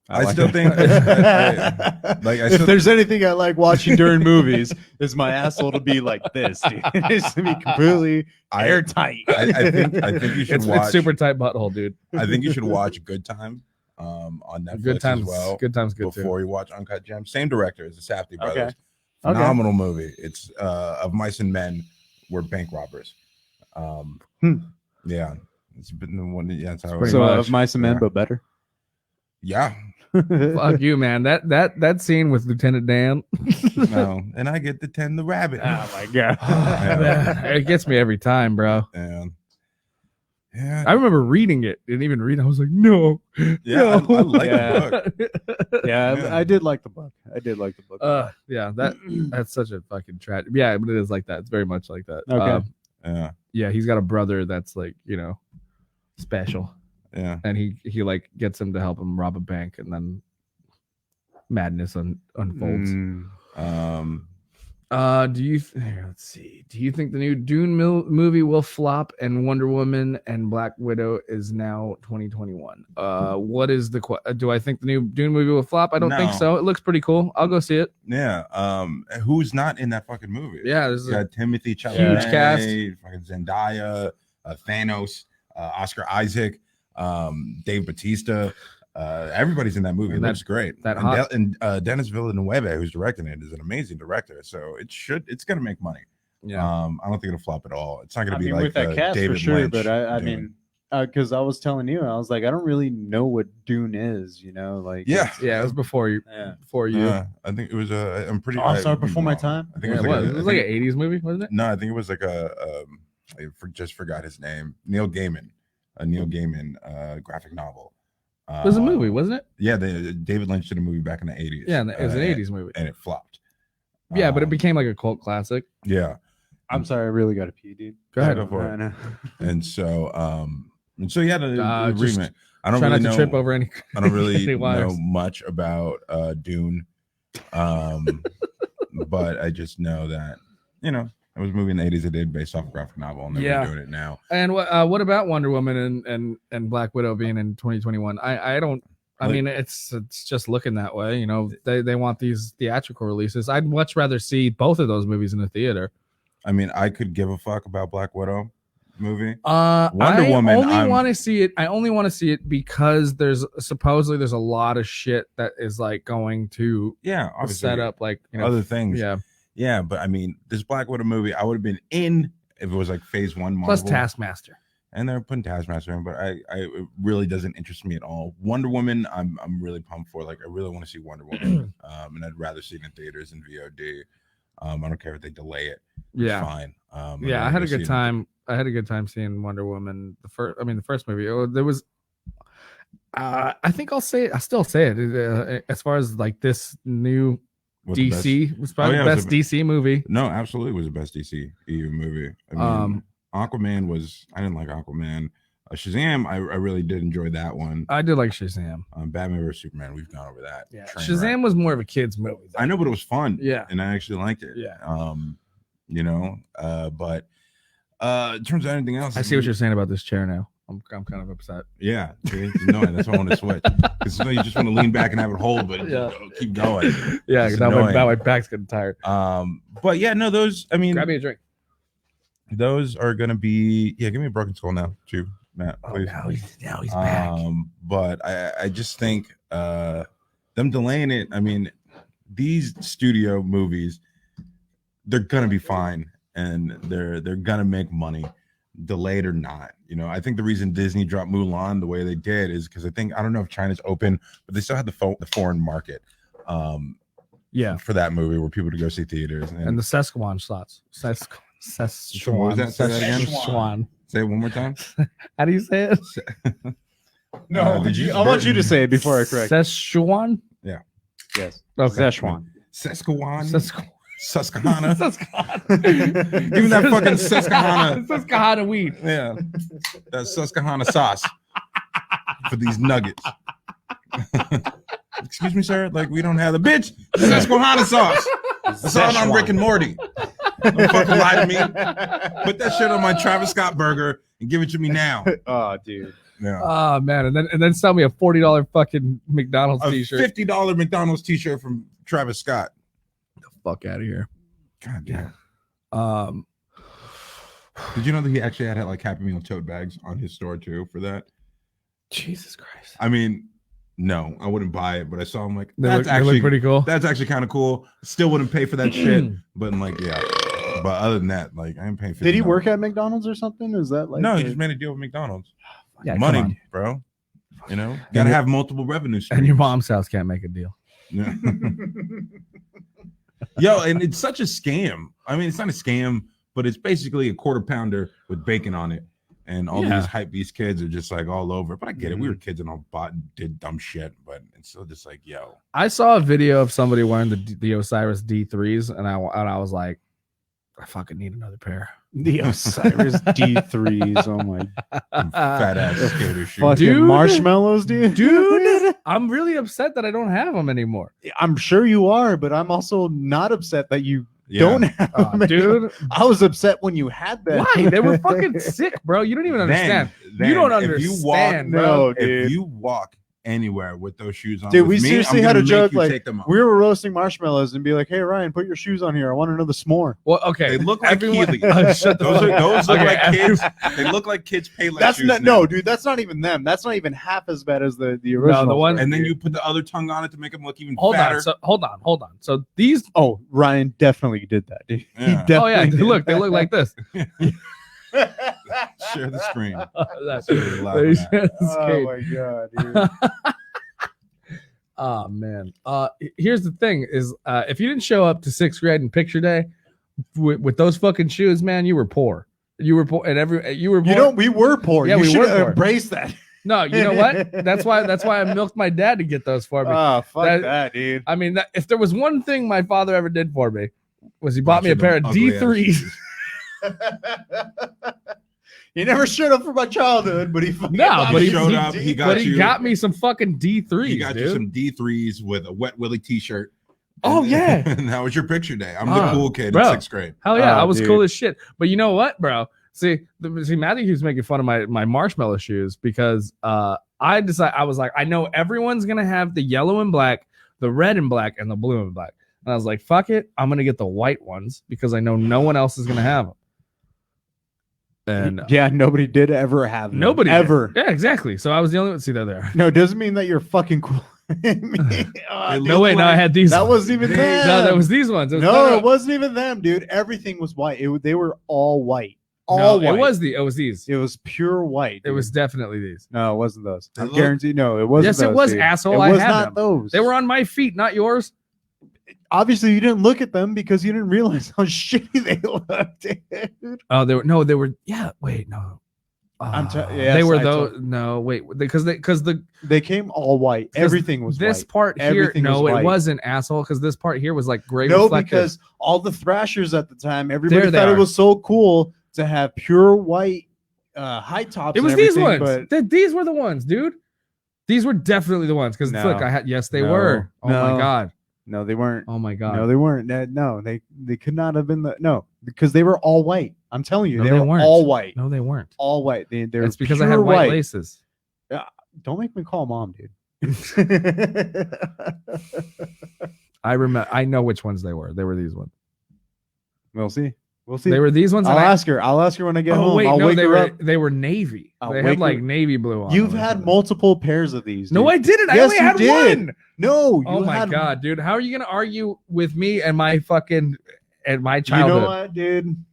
I like still it. think If there's anything I like watching during movies, is my asshole to be like this, dude. It's to be completely airtight. I think you should watch. It's super tight butthole, dude. I think you should watch Good Time on Netflix Good times, as well. good times, good before you watch Uncut Gems. Same director as the Safdie brothers. Okay. Phenomenal movie. It's of mice and men were bank robbers. Yeah, it's been the one. Yeah, that's how. So much. of Mice and Men, Yeah. but better. Yeah. Fuck you, man. That scene with Lieutenant Dan. No, and I get to tend the rabbit. Oh my god. It gets me every time, bro. And yeah, I remember reading it. Didn't even read it. I was like, no. yeah, no. I like Yeah. the book. Yeah, Yeah. I did like the book. Yeah, that's such a fucking tragedy. Yeah, but it is like that. It's very much like that. Okay. Yeah, Yeah, he's got a brother that's like, special. yeah. And he like gets him to help him rob a bank, and then madness unfolds. Let's see. Do you think the new Dune movie will flop and Wonder Woman and Black Widow is now 2021? What is do I think the new Dune movie will flop? I don't think No. so. It looks pretty cool. I'll go see it. Yeah. Who's not in that fucking movie? Yeah, this is You got Timothy Chalamet, huge cast. fucking Zendaya, Thanos, Oscar Isaac, Dave Bautista. Everybody's in that movie. It And looks great. and Dennis Villeneuve, who's directing it, is an amazing director. So it's gonna make money. yeah. I don't think it'll flop at all. It's not gonna I be mean, like with that cast David for sure, Lynch but I doing mean, because I was telling you, I was like, I don't really know what Dune is, like Yeah. Yeah, it was before you. Yeah. Before you. Yeah, I think it was I'm pretty. Oh, sorry, before my time? I think Yeah, it was it was like an 80s movie, wasn't it? No, I think it was like just forgot his name. Neil Gaiman, a Neil Gaiman graphic novel. It was a movie, wasn't it? Yeah, David Lynch did a movie back in the 80s. Yeah, it was an 80s movie. and it flopped. Yeah, but it became like a cult classic. Yeah. I'm sorry, I really got to pee, dude. Go ahead. Go for I it. know. And so yeah, the Just agreement. I don't Try really not know. to trip over any. I don't really any wires. know much about Dune, but I just know that it was a movie in the 80s that did based off a graphic novel, and they're Yeah. doing it now. And what about Wonder Woman and Black Widow being in 2021? I don't. I mean, it's just looking that way. They want these theatrical releases. I'd much rather see both of those movies in the theater. I mean, I could give a fuck about Black Widow movie. Wonder Woman, I only want to see it. I only want to see it because there's a lot of shit that is like going to Yeah, obviously set up like other things. Yeah. Yeah, but I mean, this Black Widow movie, I would have been in if it was like Phase 1 Marvel. Plus Taskmaster. And they're putting Taskmaster in, but it really doesn't interest me at all. Wonder Woman, I'm really pumped for. Like, I really want to see Wonder Woman, and I'd rather see it in theaters and VOD. I don't care if they delay it. Yeah, it's fine. I had a good time. I had a good time seeing Wonder Woman. The first movie. There was. I think I'll say it. I still say it. As far as like this new DC was probably the best DC movie. No, absolutely was the best DC EU movie. I mean, Aquaman was. I didn't like Aquaman. Shazam, I really did enjoy that one. I did like Shazam. Batman vs Superman, we've gone over that. Yeah, Shazam was more of a kids movie. I know, but it was fun. Yeah, and I actually liked it. Yeah. But in terms of anything else, I see what you're saying about this chair now. I'm kind of upset. Yeah, see? No, that's why I want to switch. Because you just want to lean back and have it hold, but keep going. Yeah, now my back's getting tired. But yeah, no, those. I mean, grab me a drink. Those are gonna be. Yeah, give me a broken skull now too, Matt. Please. Now he's back. But I just think them delaying it. I mean, these studio movies, they're gonna be fine and they're gonna make money, delayed or not. I think the reason Disney dropped Mulan the way they did is because I don't know if China's open, but they still had the foreign market. For that movie where people to go see theaters and the Szechuan slots. Szechuan. What was that? Say that again. Szechuan. Say it one more time. How do you say it? No, I want you to say it before I correct. Szechuan? Yeah. Yes. Okay. Szechuan. Susquehanna. Susquehanna. Even that fucking Susquehanna. Susquehanna weed. Yeah. That Susquehanna sauce for these nuggets. Excuse me, sir. Like, we don't have the bitch. Susquehanna sauce. It's all on Rick and Morty. Don't fucking lie to me. Put that shit on my Travis Scott burger and give it to me now. Oh, dude. Yeah. Oh man, and then sell me a $40 fucking McDonald's t-shirt. $50 McDonald's t-shirt from Travis Scott. Get the fuck out of here. God damn. Did you know that he actually had like Happy Meal tote bags on his store too for that? Jesus Christ. I mean, no, I wouldn't buy it, but I saw him like they look pretty cool. That's actually kind of cool. Still wouldn't pay for that shit, but like yeah. But other than that, like I ain't paying. Did he work at McDonald's or something? Is that like no? He just made a deal with McDonald's. Yeah, money, bro. You know, gotta have multiple revenue streams. And your mom's house can't make a deal. Yeah. Yo, and it's such a scam. I mean, it's not a scam, but it's basically a quarter pounder with bacon on it. And all these hype beast kids are just like all over. But I get it. We were kids and all bought and did dumb shit, but it's still just like, yo. I saw a video of somebody wearing the Osiris D3s, and I was like, I fucking need another pair. The Osiris D3s. Oh my fat ass skater shoes. Fucking dude, marshmallows, dude. I'm really upset that I don't have them anymore. I'm sure you are, but I'm also not upset that you don't have them. Dude. I was upset when you had them. Why? They were fucking sick, bro. You don't even understand. You don't understand, bro. If you walk anywhere with those shoes on, dude, we seriously had a joke like we were roasting marshmallows and be like, hey Ryan, put your shoes on here, I want another s'more. Well, okay, they look like Keeley. Those look like kids. They look like kids pay like that's not now. No dude, that's not even them. That's not even half as bad as the original. No, the one, and then you put the other tongue on it to make them look even fatter. Hold on. So these Ryan definitely did that, dude. Yeah. He definitely did. Look, they look like this. Share the screen. Oh my god, dude. Oh man. Here's the thing: is if you didn't show up to 6th grade in picture day with those fucking shoes, man, you were poor. You were poor, and you were. Poor. You know, we were poor. Yeah, we should embrace that. No, you know what? That's why I milked my dad to get those for me. Oh, fuck that, dude. I mean, if there was one thing my father ever did for me, was he bought me a pair of D3s. He never showed up for my childhood, but he showed up. He got me some fucking D3s. He got you some D3s with a Wet Willie t-shirt. Oh yeah, and that was your picture day. I'm the cool kid bro. in 6th grade. Hell yeah, I was cool as shit. But you know what, bro? See, Matthew keeps making fun of my marshmallow shoes because I was like, I know everyone's gonna have the yellow and black, the red and black, and the blue and black. And I was like, fuck it, I'm gonna get the white ones because I know no one else is gonna have them. And yeah, nobody did ever have them. Nobody ever. Did. Yeah, exactly. So I was the only one. See, they're there. No, it doesn't mean that you're fucking cool. No, wait, no, I had these. That wasn't even them. No, that was these ones. It wasn't even them, dude. Everything was white. They were all white. White. It was these. It was pure white. Dude. It was definitely these. No, it wasn't those. I guarantee. No, it wasn't. Yes, those, it was, dude. asshole. It was not those. They were on my feet, not yours. Obviously, you didn't look at them because you didn't realize how shitty they looked, dude. Oh, they were. Yeah, wait, no. They were those. No, wait, because they came all white. Everything was this white. part here. Everything no, was white. It wasn't, asshole. Because this part here was like gray. No, reflective. because all the Thrashers at the time, everybody thought it was so cool to have pure white high tops. It was these ones. But these were the ones, dude. These were definitely the ones. Because look, I had. Yes, they were. Oh my god. No, they weren't. Oh my god. No, they weren't. No, they could not have been because they were all white. I'm telling you, they were weren't. all white. No, they weren't. All white. It's because I had white laces. Yeah, don't make me call mom, dude. I remember. I know which ones they were. They were these ones. We'll see. They were these ones. I'll ask her. I'll ask her when I get home. Wait, I'll wake her up. They were navy. They had like navy blue on. You've had multiple pairs of these. Dude. No, I didn't. Yes, I only had one. No. Oh my god, dude! How are you gonna argue with me and my fucking and my childhood? You know what, dude?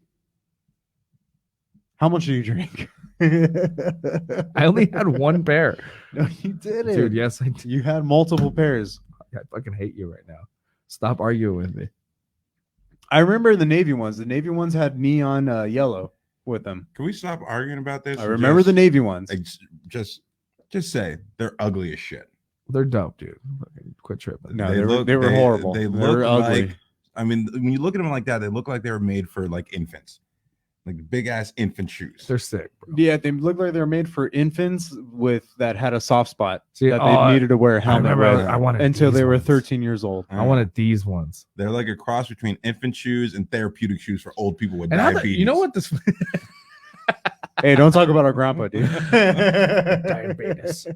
How much do you drink? I only had one pair. No, you didn't, dude. Yes, I did. You had multiple pairs. I fucking hate you right now. Stop arguing with me. I remember the navy ones. The navy ones had neon yellow with them. Can we stop arguing about this? I remember the navy ones. Just Just say they're ugly as shit. They're dope, dude. Quit tripping. No, they were horrible. They look ugly. Like, I mean, when you look at them like that, they look like they were made for like infants, like big ass infant shoes. They're sick, bro. Yeah, they look like they're made for infants that had a soft spot that they needed to wear a helmet I wanted until they were ones. 13 years old. I wanted these ones. They're like a cross between infant shoes and therapeutic shoes for old people with And diabetes. you know what this? Hey, don't talk about our grandpa, dude. Diabetes.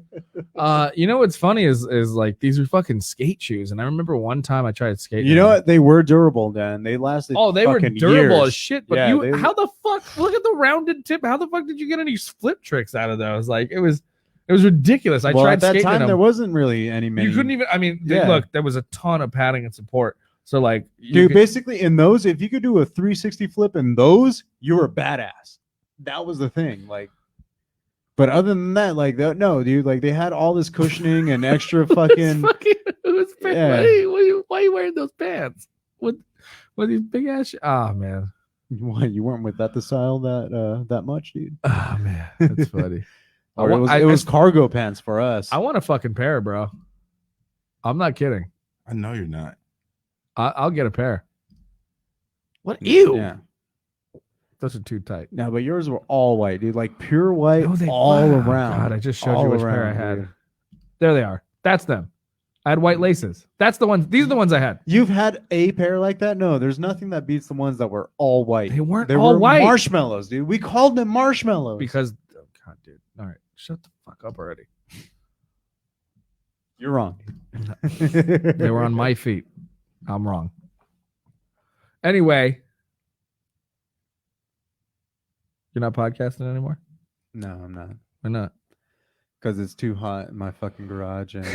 You know what's funny is like these are fucking skate shoes, and I remember one time I tried skating. You know what? They were durable, Dan. They lasted. Oh, they were durable years. as shit. But Yeah, how the fuck? Look at the rounded tip. How the fuck did you get any flip tricks out of those? Like it was ridiculous. I tried at that skating time. them. There wasn't really any. You couldn't even. I mean, look, there was a ton of padding and support. So like, dude, basically in those, if you could do a 360 flip in those, you were badass. That was the thing. Like. But other than that, like, no, dude, like they had all this cushioning and extra fucking. Why are you wearing those pants? With these big ass? Oh man, what, you weren't with the style that much, dude? Oh man, that's funny. It was cargo pants for us. I want a fucking pair, bro. I'm not kidding. I know you're not. I'll get a pair. What? Ew. Yeah. Those are too tight. No, but yours were all white, dude. Like pure white all around. God, I just showed you which pair I had. Dude. There they are. That's them. I had white laces. That's the ones. These are the ones I had. You've had a pair like that? No, there's nothing that beats the ones that were all white. They weren't all white. Marshmallows, dude. We called them marshmallows. Because, oh God, dude. All right. Shut the fuck up already. You're wrong. They were on my feet. I'm wrong. Anyway. You're not podcasting anymore? No, I'm not. Why not? Because it's too hot in my fucking garage, and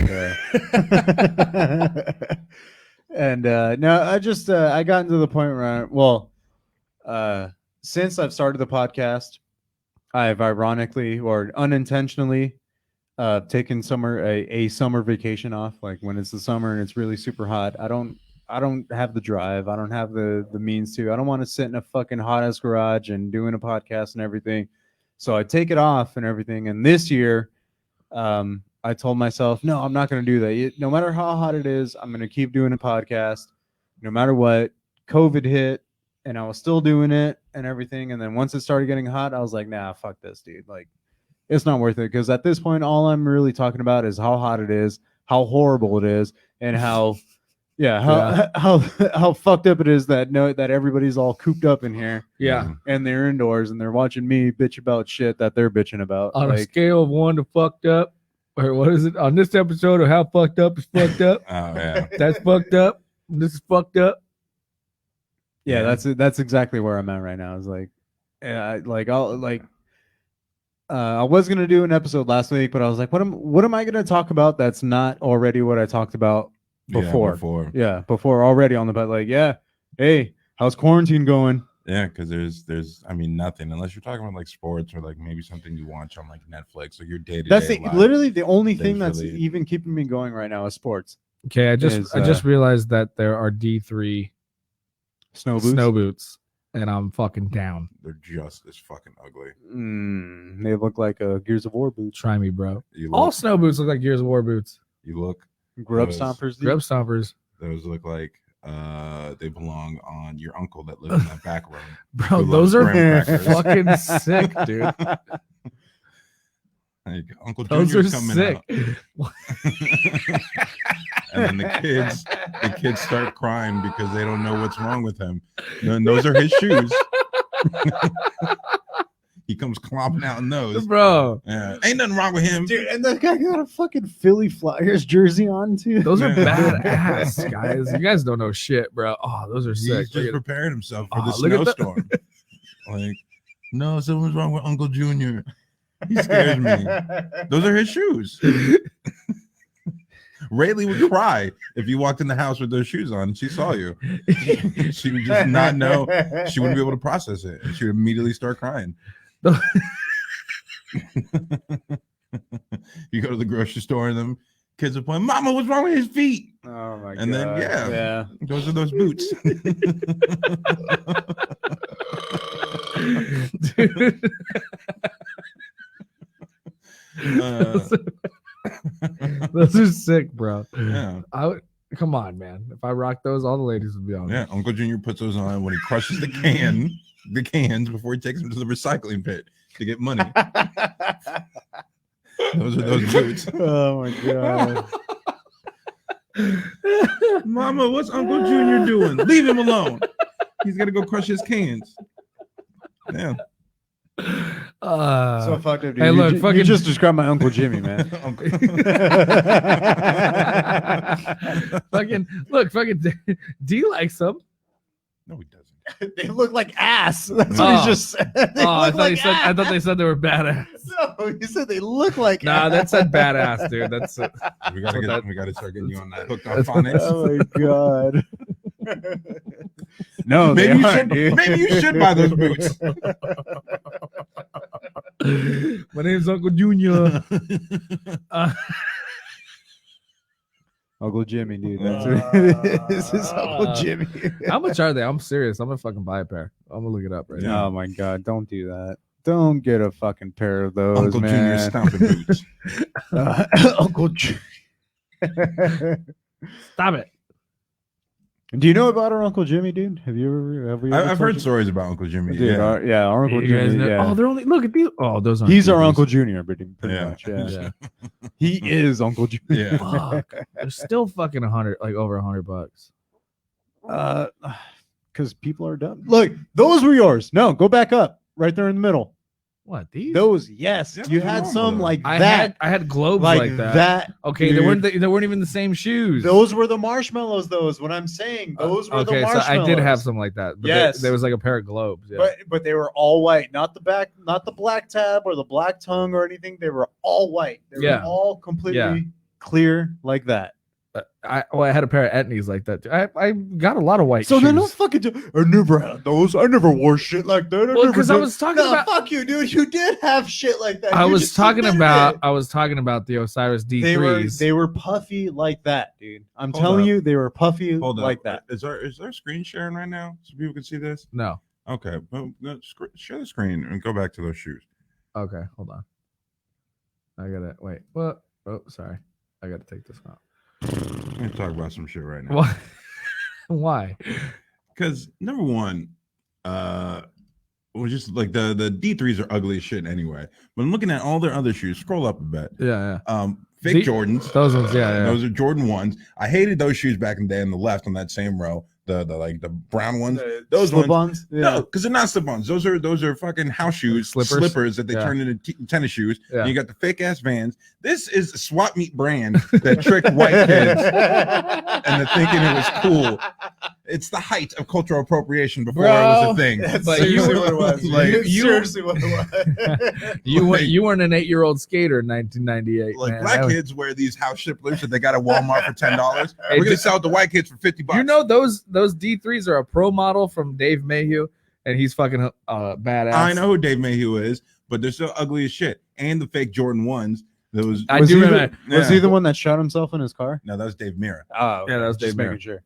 no, I gotten to the point where since I've started the podcast, I've ironically or unintentionally taken a summer vacation off. Like when it's the summer and it's really super hot, I don't have the drive. I don't have the means to. I don't want to sit in a fucking hot ass garage and doing a podcast and everything. So I take it off and everything. And this year, I told myself, no, I'm not going to do that. No matter how hot it is, I'm going to keep doing a podcast. No matter what, COVID hit and I was still doing it and everything. And then once it started getting hot, I was like, nah, fuck this, dude. Like, it's not worth it. Because at this point, all I'm really talking about is how hot it is, how horrible it is, and how fucked up it is that everybody's all cooped up in here. Yeah. And they're indoors and they're watching me bitch about shit that they're bitching about. On a scale of 1 to fucked up, or what is it? On this episode of How Fucked Up is Fucked Up. Oh yeah. That's fucked up. This is fucked up. Yeah, that's exactly where I'm at right now. It's like, I was gonna do an episode last week, but I was like, what am I gonna talk about that's not already what I talked about before already on the bed? Like, yeah, hey, how's quarantine going? Yeah, because there's I mean nothing unless you're talking about like sports or like maybe something you watch on like Netflix or your day-to-day. That's literally the only thing that's even keeping me going right now is sports. Okay, I just realized that there are D3 snow boots, and I'm fucking down. They're just as fucking ugly. They look like a Gears of War boots. Try me, bro. All snow boots look like Gears of War boots. You look grub stompers. Grub stompers. Those look like they belong on your uncle that lives in that back room. Bro, those are fucking sick, dude. Like Uncle those Junior's are coming sick. out. And then the kids start crying because they don't know what's wrong with him. And those are his shoes. He comes clomping out in those. Bro. Yeah. Ain't nothing wrong with him. Dude, and that guy got a fucking Philly Flyers jersey on too. Those are badass, guys. You guys don't know shit, bro. Oh, those are sick. He's just preparing himself for the snowstorm. Like, no, something's wrong with Uncle Junior. He scares me. Those are his shoes. Rayleigh would cry if you walked in the house with those shoes on and she saw you. She would just not know. She wouldn't be able to process it. And she would immediately start crying. You go to the grocery store and them kids are playing, Mama, what's wrong with his feet? Oh my god. And then yeah, those are those boots. Dude. Those are sick, bro. Yeah. Come on, man. If I rock those, all the ladies would be on. Yeah, Uncle Junior puts those on when he crushes the cans before he takes them to the recycling pit to get money. Those are those boots. Oh my god. Mama, what's Uncle Junior doing? Leave him alone. He's got to go crush his cans. Yeah. So fucked up, dude. Hey, look, you just described my Uncle Jimmy, man. fucking D likes them. No, he doesn't. They look like ass. That's what he just said. I thought they said they were badass. No, he said they look like ass. Nah, that said badass, dude. That's it. We gotta start getting you on that hooked on phonics. Oh my god. No, maybe you should buy those boots. My name's Uncle Junior. Uncle Jimmy, dude. That's what it is. This is Uncle Jimmy. How much are they? I'm serious. I'm gonna fucking buy a pair. I'm gonna look it up right now. Oh my god, don't do that. Don't get a fucking pair of those, Uncle Junior stomping boots. Uncle Junior. Stop it. Do you know about our Uncle Jimmy, dude? Have we ever I've heard stories about Uncle Jimmy. Dude, our Uncle Jimmy. Yeah. Oh, they're only look at these. Oh, those are. He's our Uncle Junior, pretty much. Yeah. Yeah. He is Uncle Junior. Yeah. Fuck. They're still fucking $100, like over $100. Because people are dumb. Look, those were yours. No, go back up. Right there in the middle. What, these? Those, yes. Yeah, you had some like I that. I had globes like that. Okay, dude. they weren't even the same shoes. Those were the marshmallows. Those, what I'm saying, those were the marshmallows. So I did have some like that. But yes, there was like a pair of globes. Yeah. But they were all white, not the black tab or the black tongue or anything. They were all white. They were all completely clear like that. I had a pair of Etnies like that too. I got a lot of white. So shoes. then don't fucking I never had those. I never wore shit like that. Well, because I was talking about. Fuck you, dude. You did have shit like that. I was talking about the Osiris D3s. They were puffy like that, dude. I'm telling you, they were puffy like that. Is there screen sharing right now so people can see this? No. Okay, well, share the screen and go back to those shoes. Okay, hold on. I gotta wait. What? Oh, sorry. I gotta take this out. I'm gonna talk about some shit right now. Why? Because number one, was just like the D3s are ugly as shit anyway. But I'm looking at all their other shoes. Scroll up a bit. Yeah. Fake Jordans. Those ones, yeah. Those are Jordan 1s. I hated those shoes back in the day on the left on that same row. The brown ones. Those slip-ons? Yeah. No, because they're not slip-ons. Those are fucking house shoes, slippers that they turn into tennis shoes. Yeah. And you got the fake ass Vans. This is a swap meet brand that tricked white kids into thinking it was cool. It's the height of cultural appropriation before it was a thing. But seriously what it was. Seriously what it was. You weren't an 8-year-old skater in 1998. Like man. black kids wear these house slippers that they got at Walmart for $10. We're gonna sell it to white kids for $50. You know those D3s are a pro model from Dave Mayhew, and he's fucking badass. I know who Dave Mayhew is, but they're still ugly as shit. And the fake Jordan 1s. Was he the one that shot himself in his car? No, that was Dave Mira. Oh, yeah, that was Dave Mira. Sure.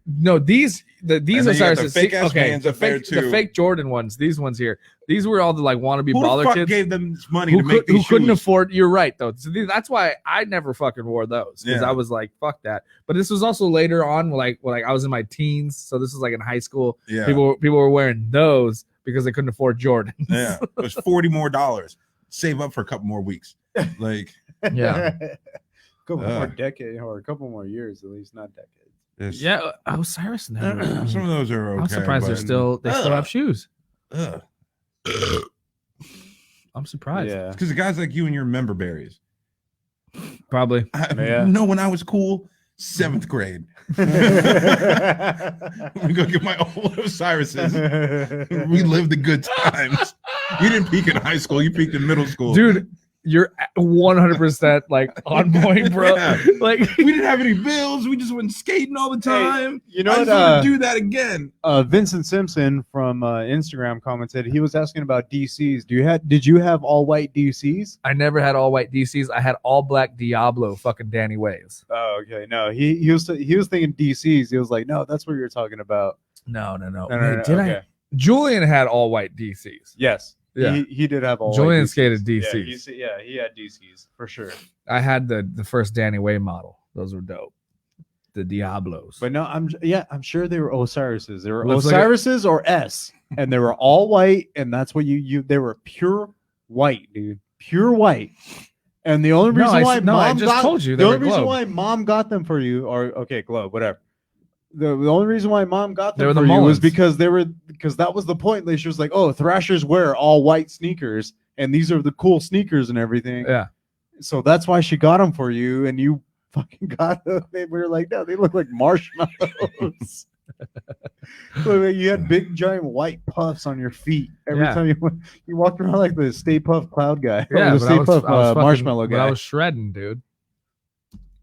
No, these Osiris the fake the fake Jordan ones. These ones here. These were all the like wannabe baller kids. Gave them money to make these shoes? Who couldn't afford? You're right though. So that's why I never fucking wore those because I was like, fuck that. But this was also later on, like I was in my teens, so this was like in high school. Yeah, people were wearing those because they couldn't afford Jordans. Yeah, it was $40 more. Save up for a couple more weeks. Like, yeah, a couple more decades or a couple more years at least, not decades. Yeah, Osiris. No. Some of those are okay. I'm surprised they still have shoes. I'm surprised. Yeah, because the guys like you and your member berries. Probably. No, when I was cool, 7th grade. We go get my old Osiris's. We lived the good times. You didn't peak in high school. You peaked in middle school, dude. You're 100% like on point, bro. Yeah. Like we didn't have any bills. We just went skating all the time. Hey, you know, I just want to do that again. Vincent Simpson from Instagram commented. He was asking about DCs. Did you have all white DCs? I never had all white DCs. I had all black Diablo. Fucking Danny Ways. Oh, okay. No, he was thinking DCs. He was like, no, that's what you're talking about. No. Did I? Julian had all white DCs. Yes. Yeah, he did have all. Julian white skated DCs. DCs. Yeah, he had DCs for sure. I had the first Danny Way model. Those were dope. The Diablos. But no, I'm sure they were Osiris's. They were Looks Osiris's or S, and they were all white, and that's what you. They were pure white, dude, pure white. And the only reason why mom got them for you, or okay, Globe, whatever. The only reason why mom got them for you was because that was the point. She was like, oh, Thrashers wear all white sneakers, and these are the cool sneakers and everything. Yeah. So that's why she got them for you, and you fucking got them. We were like, no, they look like marshmallows. You had big giant white puffs on your feet every time you walked around like the Stay Puft Cloud guy. Yeah, the Stay Puft Marshmallow guy. But I was shredding, dude.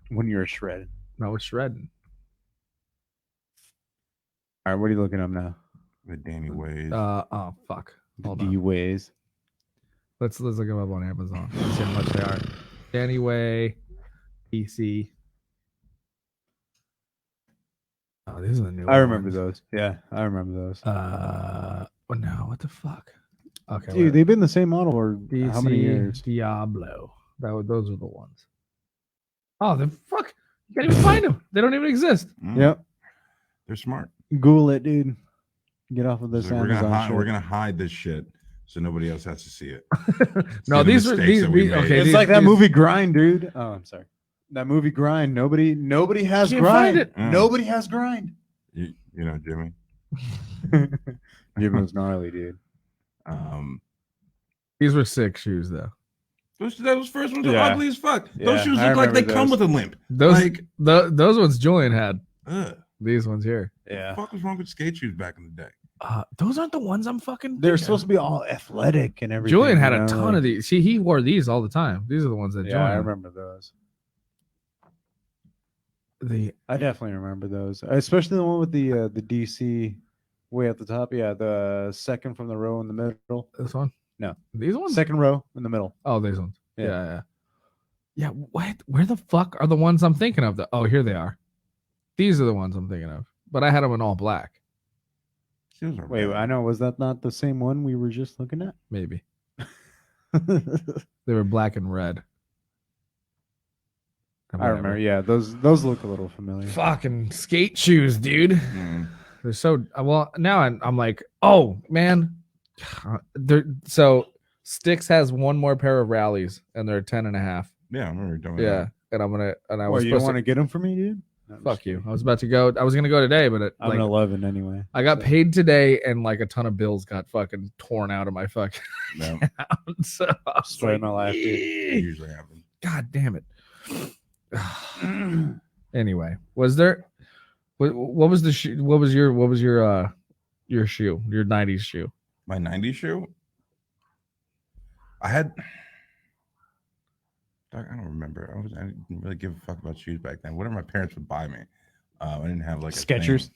When you were shredding, I was shredding. All right, what are you looking up now? The Danny Ways. Oh fuck. Hold on. Ways. Let's look them up on Amazon. Let's see how much they are. Danny Way, PC. Oh, these are the new ones. I remember those. Yeah, I remember those. Well, no, what the fuck? Okay, dude, they've been the same model for DC how many years? Diablo. Those are the ones. Oh, the fuck! You can't even find them. They don't even exist. Yep, they're smart. Google it, dude. Get off of this. So we're gonna hide this shit so nobody else has to see it. No, these okay. It's like that movie Grind, dude. Oh, I'm sorry. That movie Grind. Nobody has Grind. Nobody has Grind. You know Jimmy. Jimmy was gnarly, dude. These were sick shoes though. Those first ones are ugly as fuck. Those shoes look like they come with a limp. Those ones Julian had. These ones here. Yeah. What the fuck was wrong with skate shoes back in the day? Those aren't the ones I'm fucking. They're supposed to be all athletic and everything. Julian had a ton of these. See, he wore these all the time. These are the ones that Julian. I remember those. I definitely remember those, especially the one with the DC way at the top. Yeah, the second from the row in the middle. This one? No, these ones. Second row in the middle. Oh, these ones. Yeah. What? Where the fuck are the ones I'm thinking of? Oh, here they are. These are the ones I'm thinking of. But I had them in all black. Wait, I know. Was that not the same one we were just looking at? Maybe. They were black and red. I remember. Yeah, those look a little familiar. Fucking skate shoes, dude. They're so well. Now I'm like, oh man. So Styx has one more pair of rallies, and they're 10.5. Yeah, I remember doing that. Yeah, and I was. You don't want to get them for me, dude? No, fuck you. I was about to go. I was gonna go today, but I'm an 11 anyway. I got paid today, and like a ton of bills got fucking torn out of my fucking account. So straight my life, dude. It usually happens. God damn it. Anyway, was there? What was the shoe? What was your shoe? Your 90s shoe? My 90s shoe? I don't remember. I didn't really give a fuck about shoes back then. Whatever my parents would buy me. I didn't have like Skechers.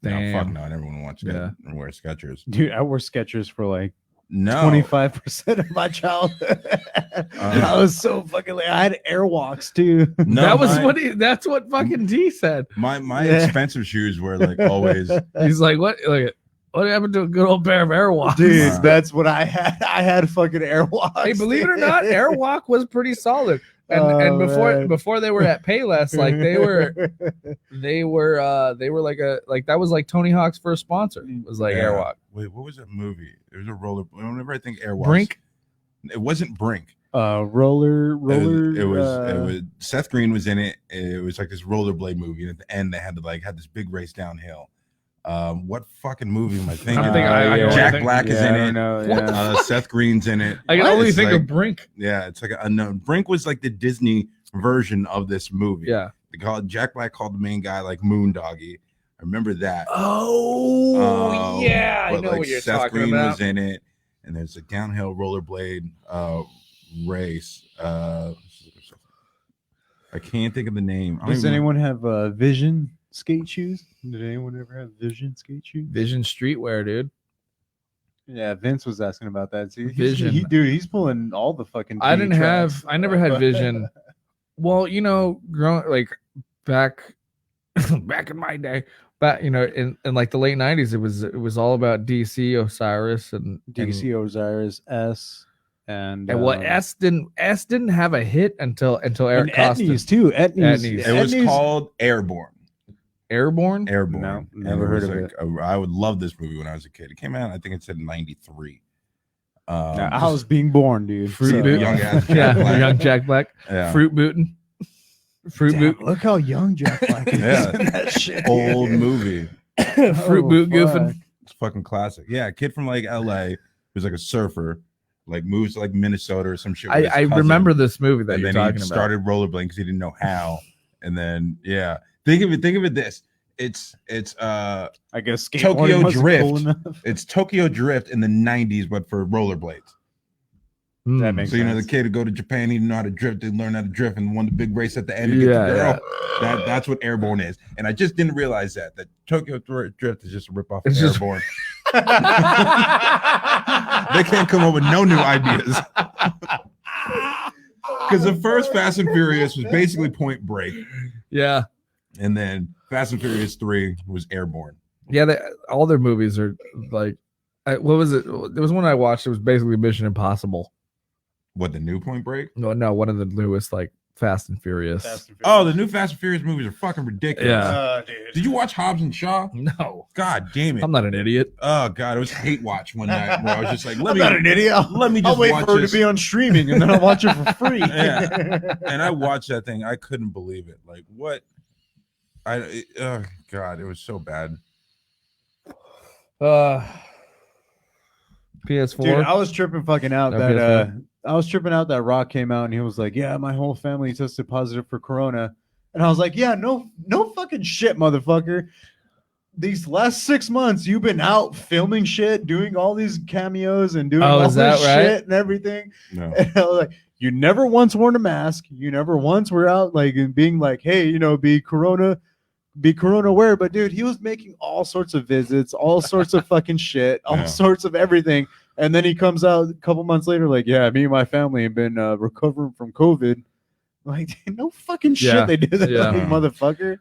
No, fuck no. I never want to wear Skechers. Dude, I wore Skechers for like 25% of my childhood. I was so fucking like I had Airwalks too. No, that's what fucking D said. My expensive shoes were like always. He's like, what? Like, what happened to a good old pair of Airwalks? Dude, that's what I had. I had fucking Airwalks. Hey, believe it or not, Airwalk was pretty solid. And before they were at Payless, like they were like that was like Tony Hawk's first sponsor. It was like Airwalk. Wait, what was that movie? There was a roller. Whenever I think Airwalk, Brink. It wasn't Brink. Roller. It was Seth Green was in it. It was like this rollerblade movie, and at the end they had this big race downhill. What fucking movie am I thinking? Jack Black is in it. Seth Green's in it. I can only think of Brink. Yeah, it's like unknown. Brink was like the Disney version of this movie. Yeah, Jack Black called the main guy like Moondoggy. I remember that. Oh, yeah, I know what you're Seth talking Green about. was in it, and there's a downhill rollerblade race. I can't think of the name. Does anyone have Vision skate shoes? Did anyone ever have Vision skate shoes? Vision streetwear, dude. Yeah, Vince was asking about that. See, Vision, he's pulling all the fucking. I never had Vision. Well, growing like back back in my day. But in like the late 90s, it was all about DC Osiris and Osiris S. And what S didn't have a hit until Eric Costa too. Etnies. It was called Airborne. Airborne? No, never heard of it. I would love this movie when I was a kid. It came out, I think it said 93. I was being born, dude. Fruit boot. Young Jack Black. Yeah. Fruit bootin'. Boot. Look how young Jack Black is. Yeah. In that shit. Old movie. Fruit boot goofing. It's fucking classic. Yeah, a kid from like LA who's like a surfer, like moves to like Minnesota or some shit. I remember this movie that you're talking about. Started rollerblading because he didn't know how. And then think of it this. It's I guess Tokyo Drift. It's Tokyo Drift in the 90s, but for rollerblades. That makes sense. The kid would go to Japan, he didn't know how to drift, they learn how to drift, and won the big race at the end to get the girl. Yeah. That's what Airborne is. And I just didn't realize that Tokyo Drift is just a ripoff of Airborne. They can't come up with no new ideas. Because the first Fast and Furious was basically Point Break. Yeah. And then Fast and Furious 3 was Airborne. Yeah, all their movies are like, what was it? There was one I watched. It was basically Mission Impossible. What, the new Point Break? No, one of the newest, like Fast and Furious. Oh, the new Fast and Furious movies are fucking ridiculous. Yeah. Dude. Did you watch Hobbs and Shaw? No. God damn it. I'm not an idiot. Oh, God. It was hate watch one night where I was just like, I'm not an idiot. Let me just I'll wait watch for it this. to be on streaming and then I'll watch it for free. Yeah. And I watched that thing. I couldn't believe it. Like, what? Oh, God. It was so bad. PS4. Dude, I was tripping fucking out that Rock came out and he was like, yeah, my whole family tested positive for corona. And I was like, yeah, no fucking shit, motherfucker. These last 6 months you've been out filming shit, doing all these cameos and doing all this shit and everything. No. And I was like, you never once worn a mask. You never once were out like and being like, hey, be corona aware. But dude, he was making all sorts of visits, all sorts of fucking shit, all sorts of everything. And then he comes out a couple months later, like, yeah, me and my family have been recovering from COVID. Like, no fucking shit they did that, motherfucker.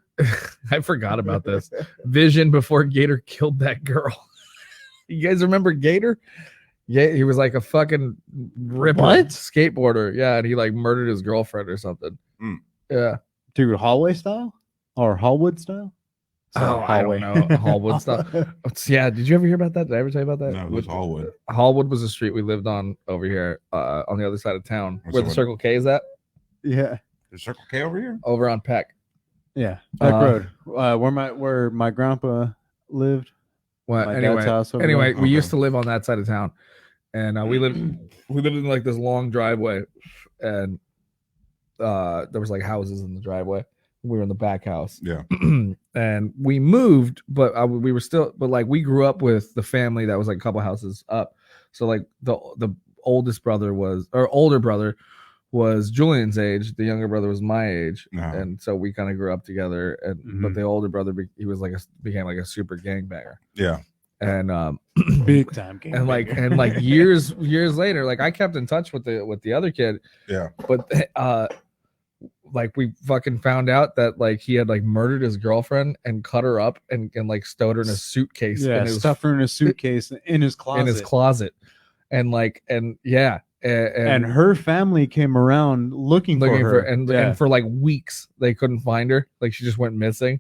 I forgot about this. Vision before Gator killed that girl. You guys remember Gator? Yeah, he was like a fucking ripper skateboarder. Yeah, and he like murdered his girlfriend or something. Yeah. Dude, hallway style? Or Hallwood style? I don't know. Hallwood style. Yeah, did you ever hear about that? Did I ever tell you about that? No, it was Hallwood. Hallwood was a street we lived on over here on the other side of town. Where the Circle K is at? Yeah. There's Circle K over here? Over on Peck. Yeah. Peck Road. Where my grandpa lived. Well, anyway, we used to live on that side of town. And we lived in like this long driveway. And there was like houses in the driveway. We were in the back house. Yeah. And we moved, but we were still, but like we grew up with the family that was like a couple houses up. So like the older brother was Julian's age. The younger brother was my age. And so we kind of grew up together. And but the older brother, he was became like a super gangbanger. Yeah. And big time gangbanger. and like years later, like I kept in touch with the other kid. Yeah. But like we fucking found out that like he had like murdered his girlfriend and cut her up and like stowed her in a suitcase. Yeah, stuffed her in a suitcase in his closet. And her family came around looking for her. And for like weeks they couldn't find her. Like she just went missing.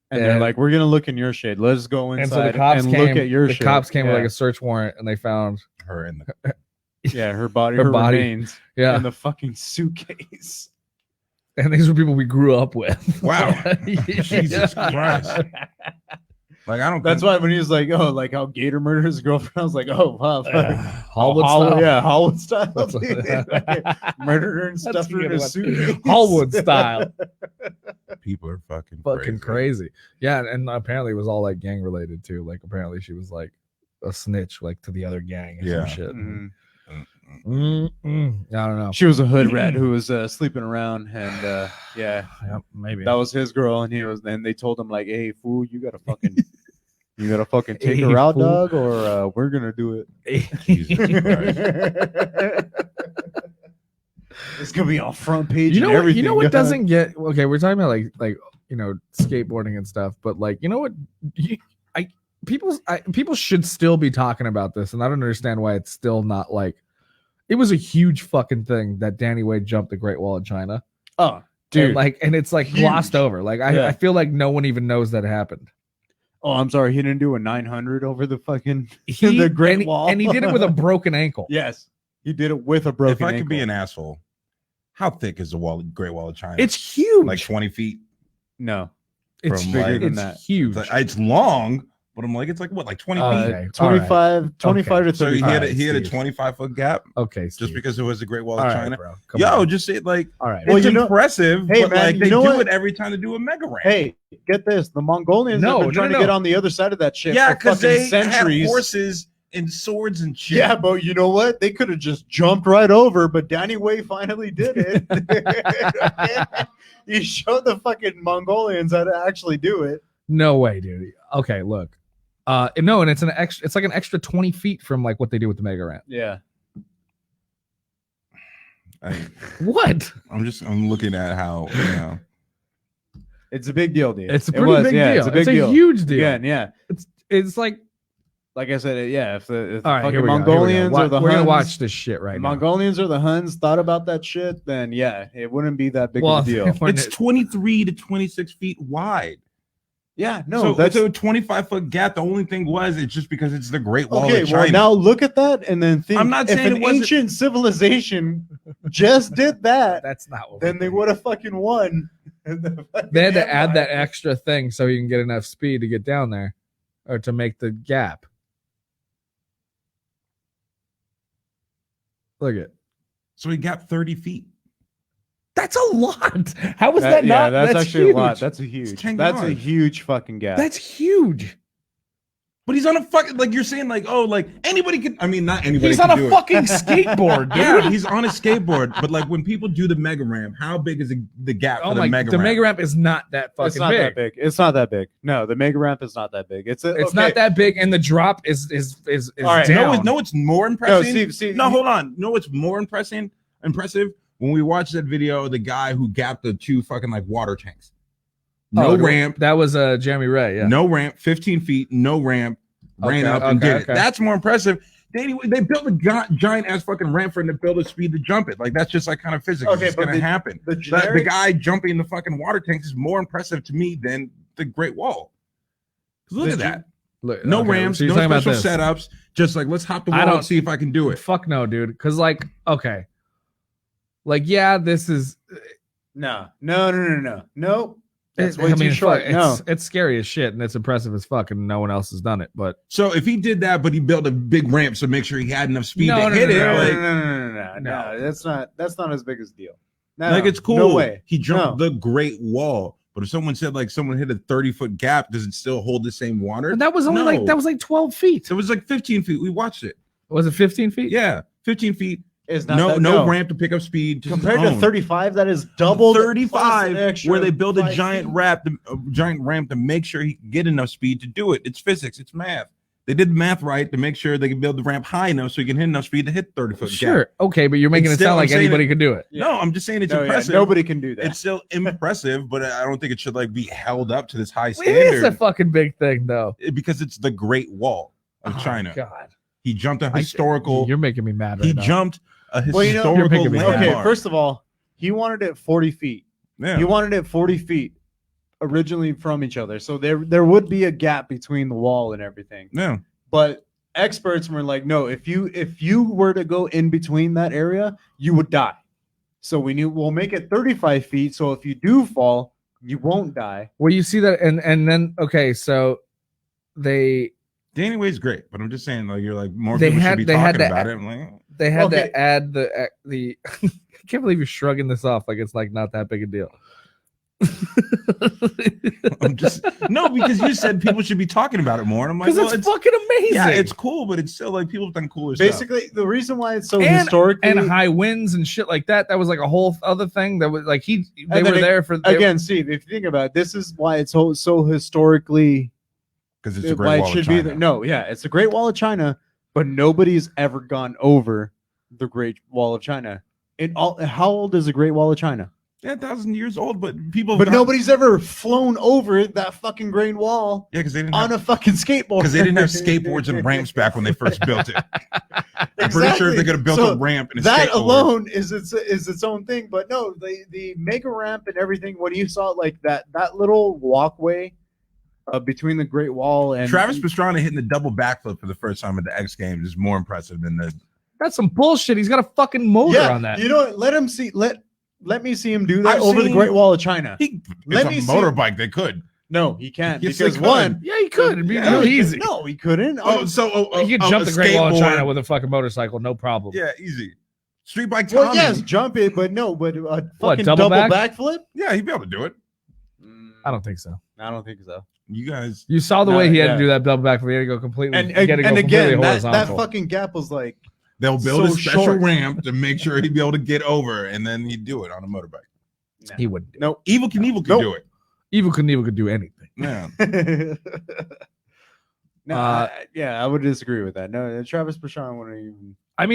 And they're like, we're gonna look in your shade. Let's go inside and so the cops look at your shade. The cops came with like a search warrant and they found her in the her body remains in the fucking suitcase. And these were people we grew up with. Wow. Jesus Christ. Like, I don't. That's why when he was like, "Oh, like how Gator murdered his girlfriend," I was like, "Oh, wow, Hallwood style." Yeah, Hallwood style. Murdered her and stuffed her in a suitcase. Hallwood style. People are fucking crazy. Yeah, and apparently it was all like gang related too. Like apparently she was like a snitch, like to the other gang or some shit. Mm-hmm. I don't know. She was a hood rat who was sleeping around, and maybe that was his girl. And then they told him like, "Hey, fool, you gotta fucking take her out, dog, or we're gonna do it." It's gonna be on front page. You know what doesn't get okay? We're talking about like skateboarding and stuff. But like, you know what? People should still be talking about this, and I don't understand why it's still not like. It was a huge fucking thing that Danny Way jumped the Great Wall of China. Oh, dude, and it's like glossed over. Like I feel like no one even knows that happened. Oh, I'm sorry. He didn't do a 900 over the fucking the Great Wall, and he did it with a broken ankle. Yes, he did it with a broken. If I ankle. could be an asshole, how thick is the Great Wall of China? It's huge. Like 20 feet. No, it's bigger than that. Huge. It's long. But I'm like, it's like what, like 20 feet? Okay. 25 to 30. So he had a 25-foot gap. Okay, Steve. Just because it was the Great Wall of China. Bro. Just say like, all right. Well, it's impressive. Hey, but man, like they do it every time they do a mega ramp. Hey, get this: the Mongolians have been trying to get on the other side of that shit. Yeah, because they centuries. Had horses and swords and shit. Yeah, but you know what? They could have just jumped right over, but Danny Way finally did it. He showed the fucking Mongolians how to actually do it. No way, dude. Okay, look. No, and it's like an extra 20 feet from like what they do with the mega ramp. Yeah. What? I'm looking at how it's a big deal, dude. It's a pretty big deal. It's a huge deal. Yeah. It's like I said, if the fucking Mongolians or the Huns, we're gonna watch this shit right now. Mongolians or the Huns thought about that shit, then yeah, it wouldn't be that big of a deal. It's 23 to 26 feet wide. Yeah, no, so that's a 25-foot gap. The only thing it's just because it's the Great Wall of China. Well, now look at that and then think. I'm not if saying an ancient civilization just did that. That's not what. Then they would have fucking won. They had to add that extra thing so you can get enough speed to get down there, or to make the gap. Look at. So he got 30 feet. That's a lot. How is that not? Yeah, that's actually huge. a lot. That's a huge fucking gap. That's huge. But he's on a fucking, like you're saying, like, oh, like anybody could. I mean, not anybody. He's on a fucking skateboard, dude. Yeah, he's on a skateboard. But like when people do the mega ramp, how big is the gap for the mega ramp? The mega ramp is not that fucking big. That big. It's not that big. No, the mega ramp is not that big. It's not that big, and the drop is all right. Down. No, it's more impressive. Hold on. No, it's more impressive. When we watched that video, the guy who gapped the two fucking like water tanks. No ramp. That was Jeremy Ray. Yeah. No ramp. 15 feet. No ramp. Ran up and did it. That's more impressive. They built a giant ass fucking ramp for him to build a speed to jump it. Like that's just like kind of physics. It's gonna happen. The guy jumping the fucking water tanks is more impressive to me than the Great Wall. Look at that. No ramps, so no special setups. Just like let's hop the wall and see if I can do it. Fuck no, dude. Because like yeah, this is no. That's way too short. It's scary as shit, and it's impressive as fuck, and no one else has done it. But so if he did that, but he built a big ramp to make sure he had enough speed to hit it. No, that's not as big as a deal. No, like it's cool. No way. He jumped the Great Wall, but if someone said like someone hit a 30-foot gap, does it still hold the same water? But that was only like 12 feet. It was like 15 feet. We watched it. Was it 15 feet? Yeah, 15 feet. Is not no ramp to pick up speed compared to 35. That is double 35, where they build a giant ramp to make sure he can get enough speed to do it. It's physics. It's math. They did math right to make sure they can build the ramp high enough so you can hit enough speed to hit 30-foot gap. Sure, okay, but you're making it sound like anybody could do it. Yeah. No, I'm just saying it's impressive. Nobody can do that. It's still impressive, but I don't think it should like be held up to this high standard. It's a fucking big thing, though, because it's the Great Wall of China. God, he jumped a historical. You're making me mad right now. He jumped a historical landmark. Okay, first of all, he wanted it 40 feet. Yeah. He wanted it 40 feet originally from each other. So there would be a gap between the wall and everything. Yeah. But experts were like, no, if you were to go in between that area, you would die. So we'll make it 35 feet. So if you do fall, you won't die. Well, you see that, and then so they. Danny Way's great, but I'm just saying, like, you're like more people should be talking about it. I'm like, they had to add the. I can't believe you're shrugging this off like it's like not that big a deal. I'm just because you said people should be talking about it more, and I'm like, because it's fucking amazing. Yeah, it's cool, but it's still like people have done cooler Basically, stuff. the reason why it's so historically and high winds and shit like that was like a whole other thing that was like they were there for again. Steve, if you think about it, this is why it's so historically. Because it's a Great Wall of China. It's the Great Wall of China, but nobody's ever gone over the Great Wall of China. How old is the Great Wall of China? Yeah, 1,000 years old, but people. But nobody's ever flown over that fucking Great Wall. Yeah, because they didn't on a fucking skateboard. Because they didn't have skateboards and ramps back when they first built it. I'm pretty sure if they could have built a ramp and a that skateboard. alone is its own thing. But no, the mega ramp and everything. When you saw like that little walkway between the Great Wall and Travis Pastrana hitting the double backflip for the first time at the X Games is more impressive than the. That's some bullshit. He's got a fucking motor on that. You know what? Let him see. Let me see him do that over the Great Wall of China. It's a motorbike. They could. No, he can't. Yes, because one, yeah, he could. It'd be real easy. No, he couldn't. He could jump the Great Wall of China with a fucking motorcycle, no problem. Yeah, easy. Street bike Tommy. Well, yes, jump it, but no, but a fucking double backflip? Yeah, he'd be able to do it. I don't think so. I don't think so. You saw the way he had to do that double backflip. He had to go completely. And again, that fucking gap was like. They'll build a special ramp to make sure he'd be able to get over, and then he'd do it on a motorbike. Nah. He wouldn't. No, Evil Knievel could do it. Evil Knievel could do anything. Yeah. I would disagree with that. No, Travis Pastrana wouldn't even. I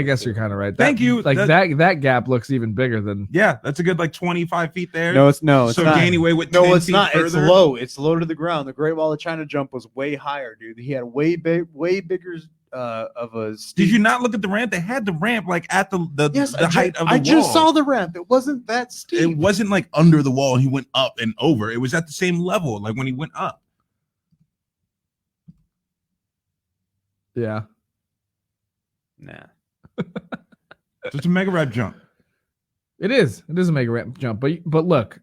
guess you're kind of right. Thank you. Like that gap looks even bigger than. Yeah, that's a good 25 feet there. No, it's not. Danny Way with 10 it's feet not. Further. It's low. It's low to the ground. The Great Wall of China jump was way higher, dude. He had way bigger. Of a steep... Did you not look at the ramp? They had the ramp at the height of the wall. I just saw the ramp. It wasn't that steep. It wasn't like under the wall. He went up and over. It was at the same level, like when he went up. Yeah. Nah. It's a mega ramp jump. It is. It is a mega ramp jump. But look.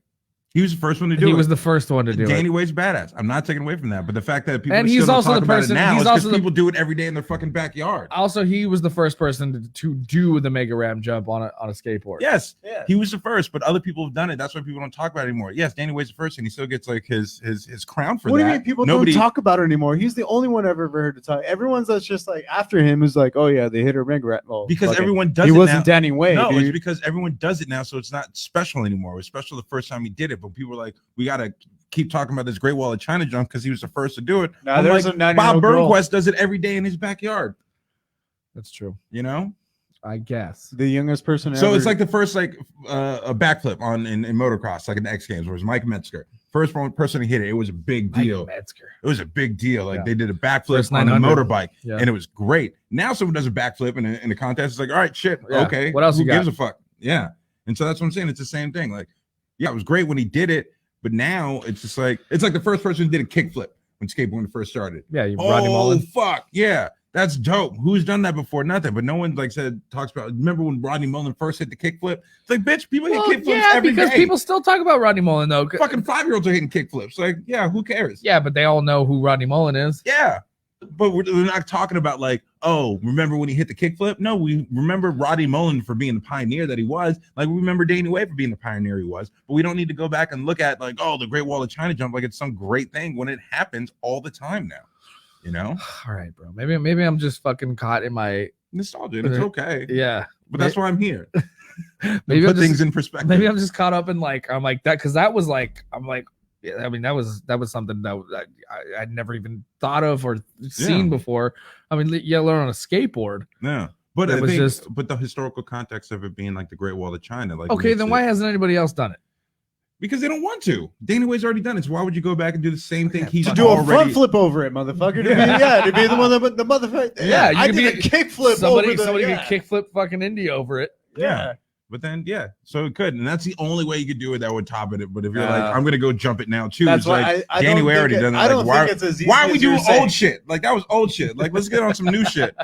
He was the first one to do it. He was the first one to do it. Danny Wade's badass. I'm not taking away from that, but the fact that people and he's also the person now he's is also people do it every day in their fucking backyard. Also, he was the first person to do the mega ramp jump on a skateboard. Yes, he was the first, but other people have done it. That's why people don't talk about it anymore. Yes, Danny Wade's the first, and he still gets like his crown for that. What do you mean people don't talk about it anymore? He's the only one I've ever heard to talk. Everyone's that's just like after him is like, oh yeah, they hit a mega ramp. Well, because everyone does it. He wasn't now. Danny Wade. No, dude. it's because everyone does it now, so it's not special anymore. It was special the first time he did it, but people were like, we gotta keep talking about this Great Wall of China jump because he was the first to do it. Now there's a Bob Burnquist does it every day in his backyard. That's true. You know, I guess the youngest person. So it's like the first a backflip in motocross, like in the X Games, where it was Mike Metzger. First person to hit it. It was a big deal. It was a big deal. Like they did a backflip on a motorbike, and it was great. Now someone does a backflip in a contest. It's like, all right, shit, okay. What else? Who gives a fuck? Yeah. And so that's what I'm saying. It's the same thing. Like, yeah, it was great when he did it. But now it's just like the first person who did a kickflip when skateboarding first started. Yeah, Rodney Mullen. Fuck yeah, that's dope. Who's done that before? Nothing. But no one talks about. Remember when Rodney Mullen first hit the kickflip? It's like, bitch, people hit kickflips every day. Because people still talk about Rodney Mullen though. Fucking 5-year-olds are hitting kickflips. Like, yeah, who cares? Yeah, but they all know who Rodney Mullen is. Yeah. But we're not talking about like, oh, remember when he hit the kickflip? No, we remember Rodney Mullen for being the pioneer that he was. Like, we remember Danny Wade for being the pioneer he was. But we don't need to go back and look at like, oh, the Great Wall of China jump like it's some great thing when it happens all the time now. You know? All right, bro. Maybe I'm just fucking caught in my nostalgia. It's okay. Yeah. But that's why I'm here. Maybe put things in perspective. Maybe I'm just caught up in like I'm like that because that was like I'm like. Yeah, I mean that was something that I'd never even thought of or seen before. I mean, learn on a skateboard. Yeah, but it was but the historical context of it being like the Great Wall of China. Like, okay, then why hasn't anybody else done it? Because they don't want to. Danny Way's already done it. So why would you go back and do the same thing? He's to do a front flip over it, motherfucker. To be the one that the motherfucker. Yeah, I did a kick flip. Somebody could kick flip fucking Indy over it. Yeah. But then, so it could, and that's the only way you could do it that would top it. But if you're like, I'm gonna go jump it now too, that's it's like Danny Way already done that. I don't think it's as easy. Why are we doing old shit? Like that was old shit. Like let's get on some new shit.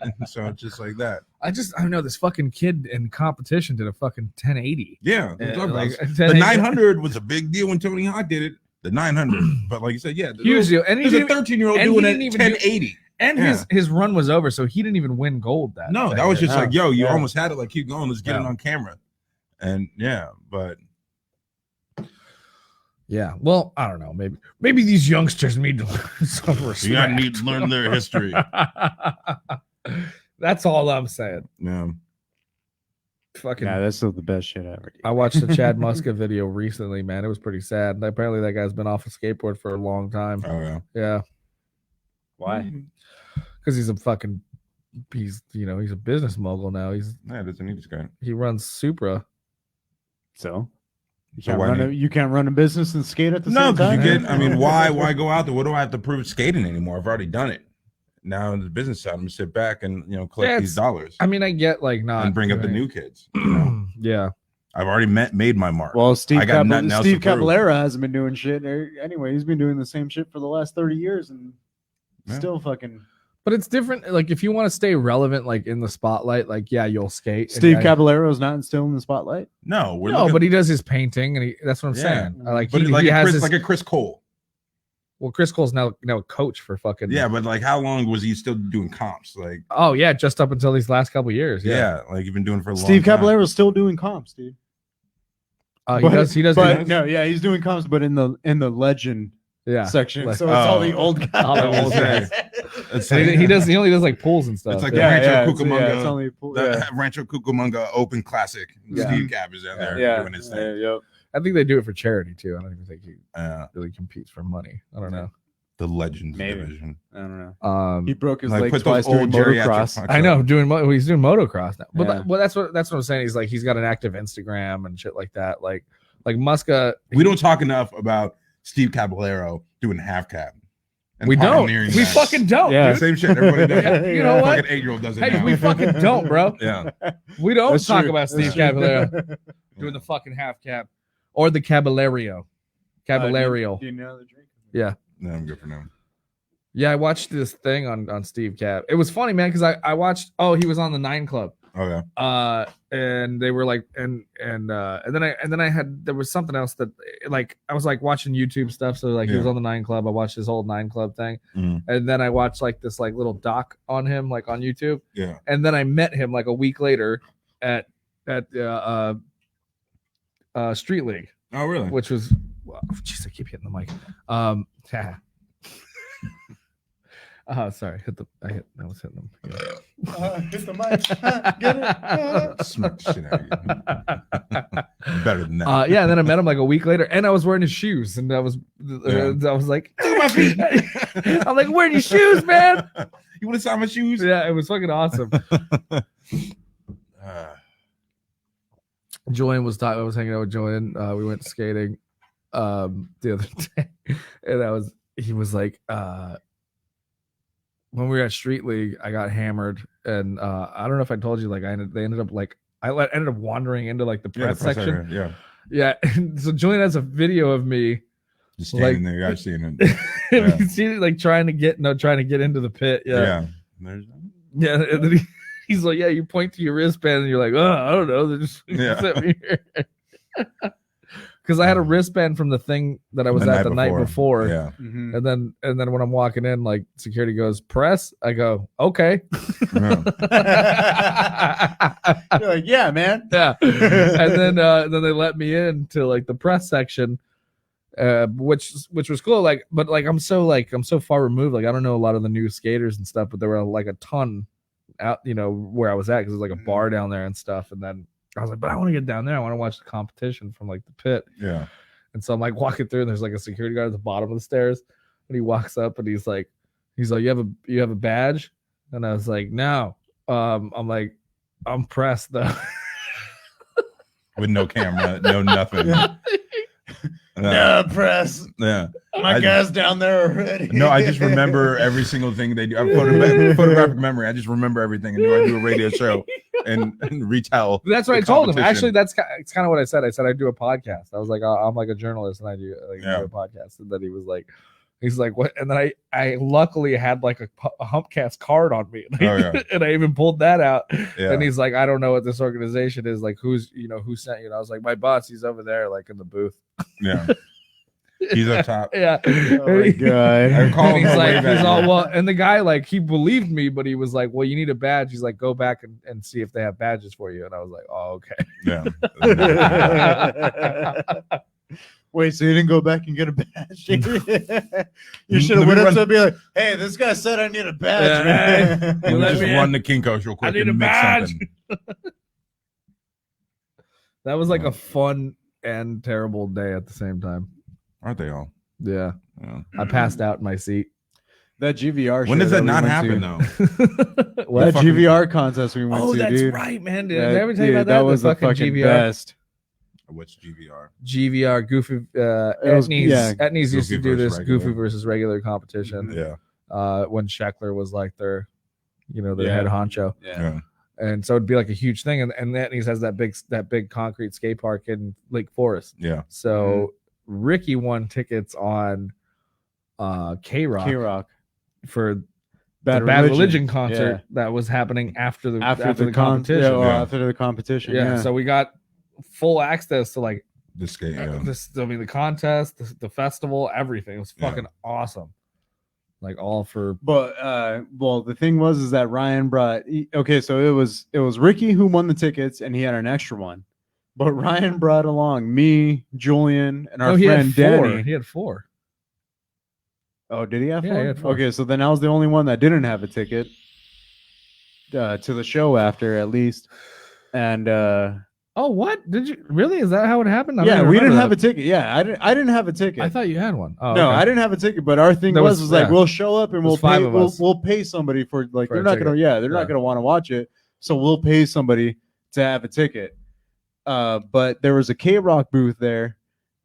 And so it's just like that. I know this fucking kid in competition did a fucking 1080. Yeah, the 900 was a big deal when Tony Hawk did it. The 900, but like you said, huge deal. And there's a 13-year-old doing it 1080. And his run was over, so he didn't even win gold that. No, that was just like, yo, you almost had it. Like, keep going. Let's get it on camera. And but well, I don't know. Maybe these youngsters need to learn some respect. You gotta need to learn their history. That's all I'm saying. Yeah. Fucking that's still the best shit ever. I watched the Chad Muska video recently, man. It was pretty sad. Apparently, that guy's been off a skateboard for a long time. Oh yeah. Yeah. Why? Because he's a business mogul now. Doesn't need this guy. He runs Supra. So So you can't run a business and skate at the same time. No, because I mean, why go out there? What do I have to prove skating anymore? I've already done it. Now in the business side, I'm gonna sit back and collect these dollars. I mean, I get like not and bring up the new kids. Yeah, I've already made my mark. Well, Steve Caballera hasn't been doing shit anyway. He's been doing the same shit for the last 30 years and still fucking. But it's different. Like if you want to stay relevant, like in the spotlight, like you'll skate. Steve Caballero's not still in the spotlight. No, but he does his painting, and that's what I'm saying. Like he has like a Chris Cole. Well, Chris Cole's now a coach for fucking. Yeah, but like, how long was he still doing comps? Like, oh yeah, just up until these last couple of years. Yeah, like you've been doing for a long time. Steve Caballero's still doing comps, dude. He does. But no, yeah, he's doing comps, but in the legend section. So it's all the old guys. All the old guys. He only does like pools and stuff. It's like the Rancho Cucamonga. It's only Rancho Cucamonga Open Classic. Steve Cab is in there doing his thing. Yep. I think they do it for charity too. I don't even think he really competes for money. I don't know. The Legends division. I don't know. He broke his leg put twice those doing motocross. I know he's doing motocross now. But that's what I'm saying. He's got an active Instagram and shit like that. Like Muska. We don't talk enough about Steve Caballero doing half cab. We don't. We fucking don't. Yeah, dude. Same shit. Everybody does. You know what? Fucking 8-year-old does it. Hey, now. we fucking don't, bro. Yeah. We don't talk about Steve Caballero doing the fucking half cab or the Caballero. Caballero. Do you know the drink? Yeah. No, I'm good for now. Yeah, I watched this thing on Steve Cab. It was funny, man, because I watched. Oh, he was on the 9 Club. Okay. And they were like, and then I had there was something else that like I was like watching YouTube stuff. So like he was on the 9 Club. I watched his whole 9 Club thing, and then I watched like this like little doc on him like on YouTube. Yeah. And then I met him like a week later at Street League. Oh, really? Which was, jeez, I keep hitting the mic. Yeah. Oh, sorry. I was hitting them. Hit the mic. Get it? Smack the shit out of you. Better than that. Yeah, and then I met him like a week later, and I was wearing his shoes, and I was like, my feet. I'm like, wearing your shoes, man. You want to sign my shoes? Yeah, it was fucking awesome. Joanne was talking. I was hanging out with Joanne. We went skating the other day, and he was like, when we were at Street League, I got hammered, and I don't know if I told you, like I ended up wandering into like the press section. Yeah. And so Julian has a video of me just standing there, guys seeing it. You can see it, like trying to get into the pit. Yeah. And then he's like, yeah, you point to your wristband, and you're like, oh, I don't know. They just set me here. Because I had a wristband from the thing that I was at the night before. Yeah. Mm-hmm. And then when I'm walking in, like security goes, press. I go, okay. You're like, yeah, man. Yeah. And then they let me in to like the press section, which was cool. Like, but like I'm so far removed. Like I don't know a lot of the new skaters and stuff, but there were like a ton out, where I was at, because there's like a bar down there and stuff. And then I was like, but I want to get down there. I want to watch the competition from like the pit. Yeah. And so I'm like walking through, and there's like a security guard at the bottom of the stairs, and he walks up, and he's like, you have a badge? And I was like, no. I'm like, I'm pressed though. With no camera, no nothing. No press. Yeah. My guy's down there already. No, I just remember every single thing they do. I have photographic memory. I just remember everything. And I do a radio show and retell. That's what I told him. Actually, it's kind of what I said. I said I do a podcast. I was like, I'm like a journalist, and I do do a podcast. And then he's like, what? And then I luckily had like a Humpcast card on me, and I even pulled that out. Yeah. And he's like, I don't know what this organization is. Like, who sent you? And I was like, my boss. He's over there, like in the booth. Yeah. He's up top. Yeah. Oh my god. I call him. He's like, he's all well, and the guy like he believed me, but he was like, well, you need a badge. He's like, go back and see if they have badges for you. And I was like, oh, okay. Yeah. Wait, so you didn't go back and get a badge? You should have went up to be like, hey, this guy said I need a badge, man. Let me just run the Kinko's real quick. I need a badge. That was like a fun and terrible day at the same time. Aren't they all? Yeah. I passed out in my seat. That GVR. When does that not happen though? That GVR contest we went to, that's dude. right, man. Did I ever tell you about that? That was the fucking GVR best. What's GVR? GVR, Goofy. Etnies used to do this regular. Goofy versus regular competition. Yeah. When Sheckler was like their head honcho. Yeah. And so it'd be like a huge thing. And Etnies has that big concrete skate park in Lake Forest. Yeah. So Ricky won tickets on K-Rock for the Bad Religion concert that was happening after the competition. After the competition. Yeah. So we got full access to like the skate. The contest, the festival, everything. It was fucking awesome. Like all for. But the thing was that Ryan brought. So it was Ricky who won the tickets, and he had an extra one. But Ryan brought along me, Julian, and our friend Danny. He had 4. Oh, did he have 4? Yeah, he had 4. Okay, so then I was the only one that didn't have a ticket to the show after, at least. And oh, what did you really? Is that how it happened? Yeah, we didn't have a ticket. Yeah, I didn't have a ticket. I thought you had one. Oh, no, okay. I didn't have a ticket. But our thing was like we'll show up and we'll pay. We'll pay somebody for like they're not gonna. Yeah, they're not gonna want to watch it. So we'll pay somebody to have a ticket. But there was a K-Rock booth there.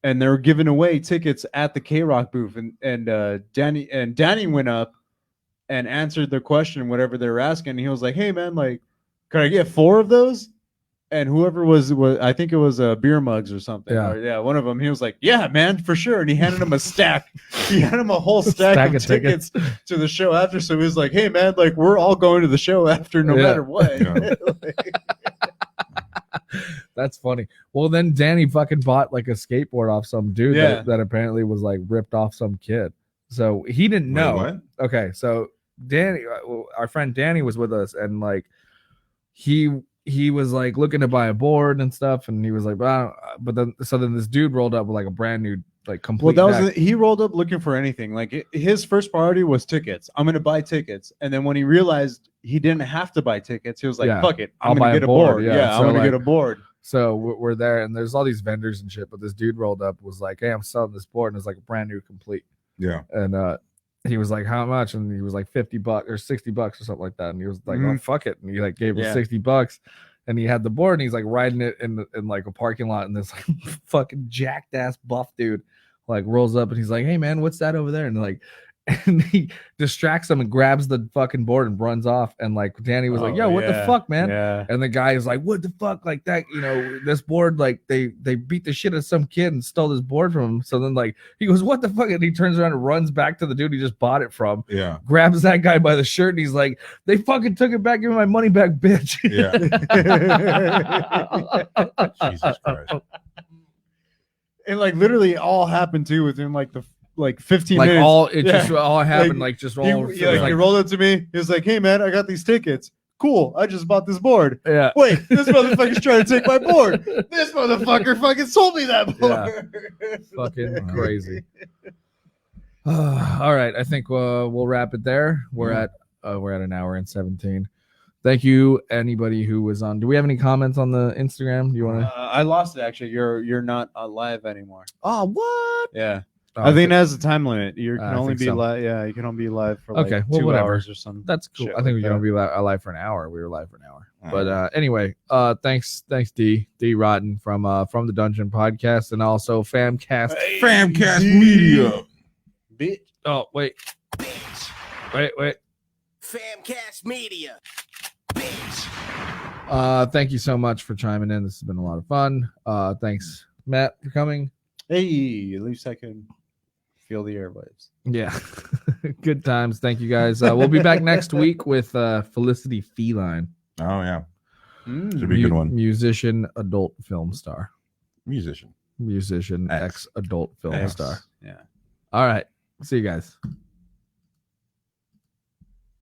And they were giving away tickets at the K-Rock booth, and Danny went up and answered the question, whatever they were asking. And he was like, "Hey man, like, can I get 4 of those?" And whoever was I think it was beer mugs or something. Yeah, one of them. He was like, "Yeah, man, for sure." And he handed him a stack. He handed him a whole stack of tickets to the show after. So he was like, "Hey man, like, we're all going to the show after, no matter what." Yeah. That's funny. Well, then Danny fucking bought like a skateboard off some dude that apparently was like ripped off some kid. So he didn't know. Wait, what? Okay, so Danny, our friend Danny, was with us, and like he was like looking to buy a board and stuff, and he was like, but then this dude rolled up with like a brand new like complete. Well, he rolled up looking for anything. Like his first priority was tickets. I'm gonna buy tickets, and then when he realized he didn't have to buy tickets, he was like, "Fuck it, I'm gonna get a board." Yeah, I'm gonna get a board. So we're there, and there's all these vendors and shit. But this dude rolled up, was like, "Hey, I'm selling this board," and it's like a brand new complete. Yeah. And he was like, "How much?" And he was like $50 or $60 or something like that. And he was like, "Oh, fuck it," and he like gave him $60. And he had the board, and he's like riding it in like a parking lot, and this like fucking jacked ass buff dude like rolls up, and he's like, "Hey man, what's that over there?" And he distracts him and grabs the fucking board and runs off. And like Danny was like, "Yo, what the fuck, man?" Yeah. And the guy is like, "What the fuck?" Like that, this board, like they beat the shit out of some kid and stole this board from him. So then like he goes, "What the fuck?" And he turns around and runs back to the dude he just bought it from. Yeah. Grabs that guy by the shirt, and he's like, "They fucking took it back. Give me my money back, bitch." Yeah. Jesus Christ. And like literally all happened too within like 15 like minutes. Just all happened like just all. He rolled up to me. He was like, "Hey man, I got these tickets. Cool. I just bought this board." Yeah. Wait, this motherfucker's trying to take my board. This motherfucker fucking sold me that board. Yeah. Fucking crazy. All right, I think we'll wrap it there. We're at an hour and 17. Thank you, anybody who was on. Do we have any comments on the Instagram? Do you want to? I lost it actually. You're not live anymore. Oh, what? Yeah. I think it has a time limit. You can only be live. Yeah, you can only be live for like 2 hours or something. That's cool. I think we're gonna be live for an hour. We were live for an hour. But anyway, thanks D Rotten from the Dungeon Podcast, and also FamCast. FamCast Media. Bitch. Oh wait. Wait. FamCast Media. Bitch. Thank you so much for chiming in. This has been a lot of fun. Thanks, Matt, for coming. Hey, at least I can feel the airwaves. Yeah. Good times. Thank you guys. We'll be back next week with Felicity Feline. Oh yeah. Should be a good one. Musician, adult film star. Musician, ex-adult film star. Yeah. All right. See you guys.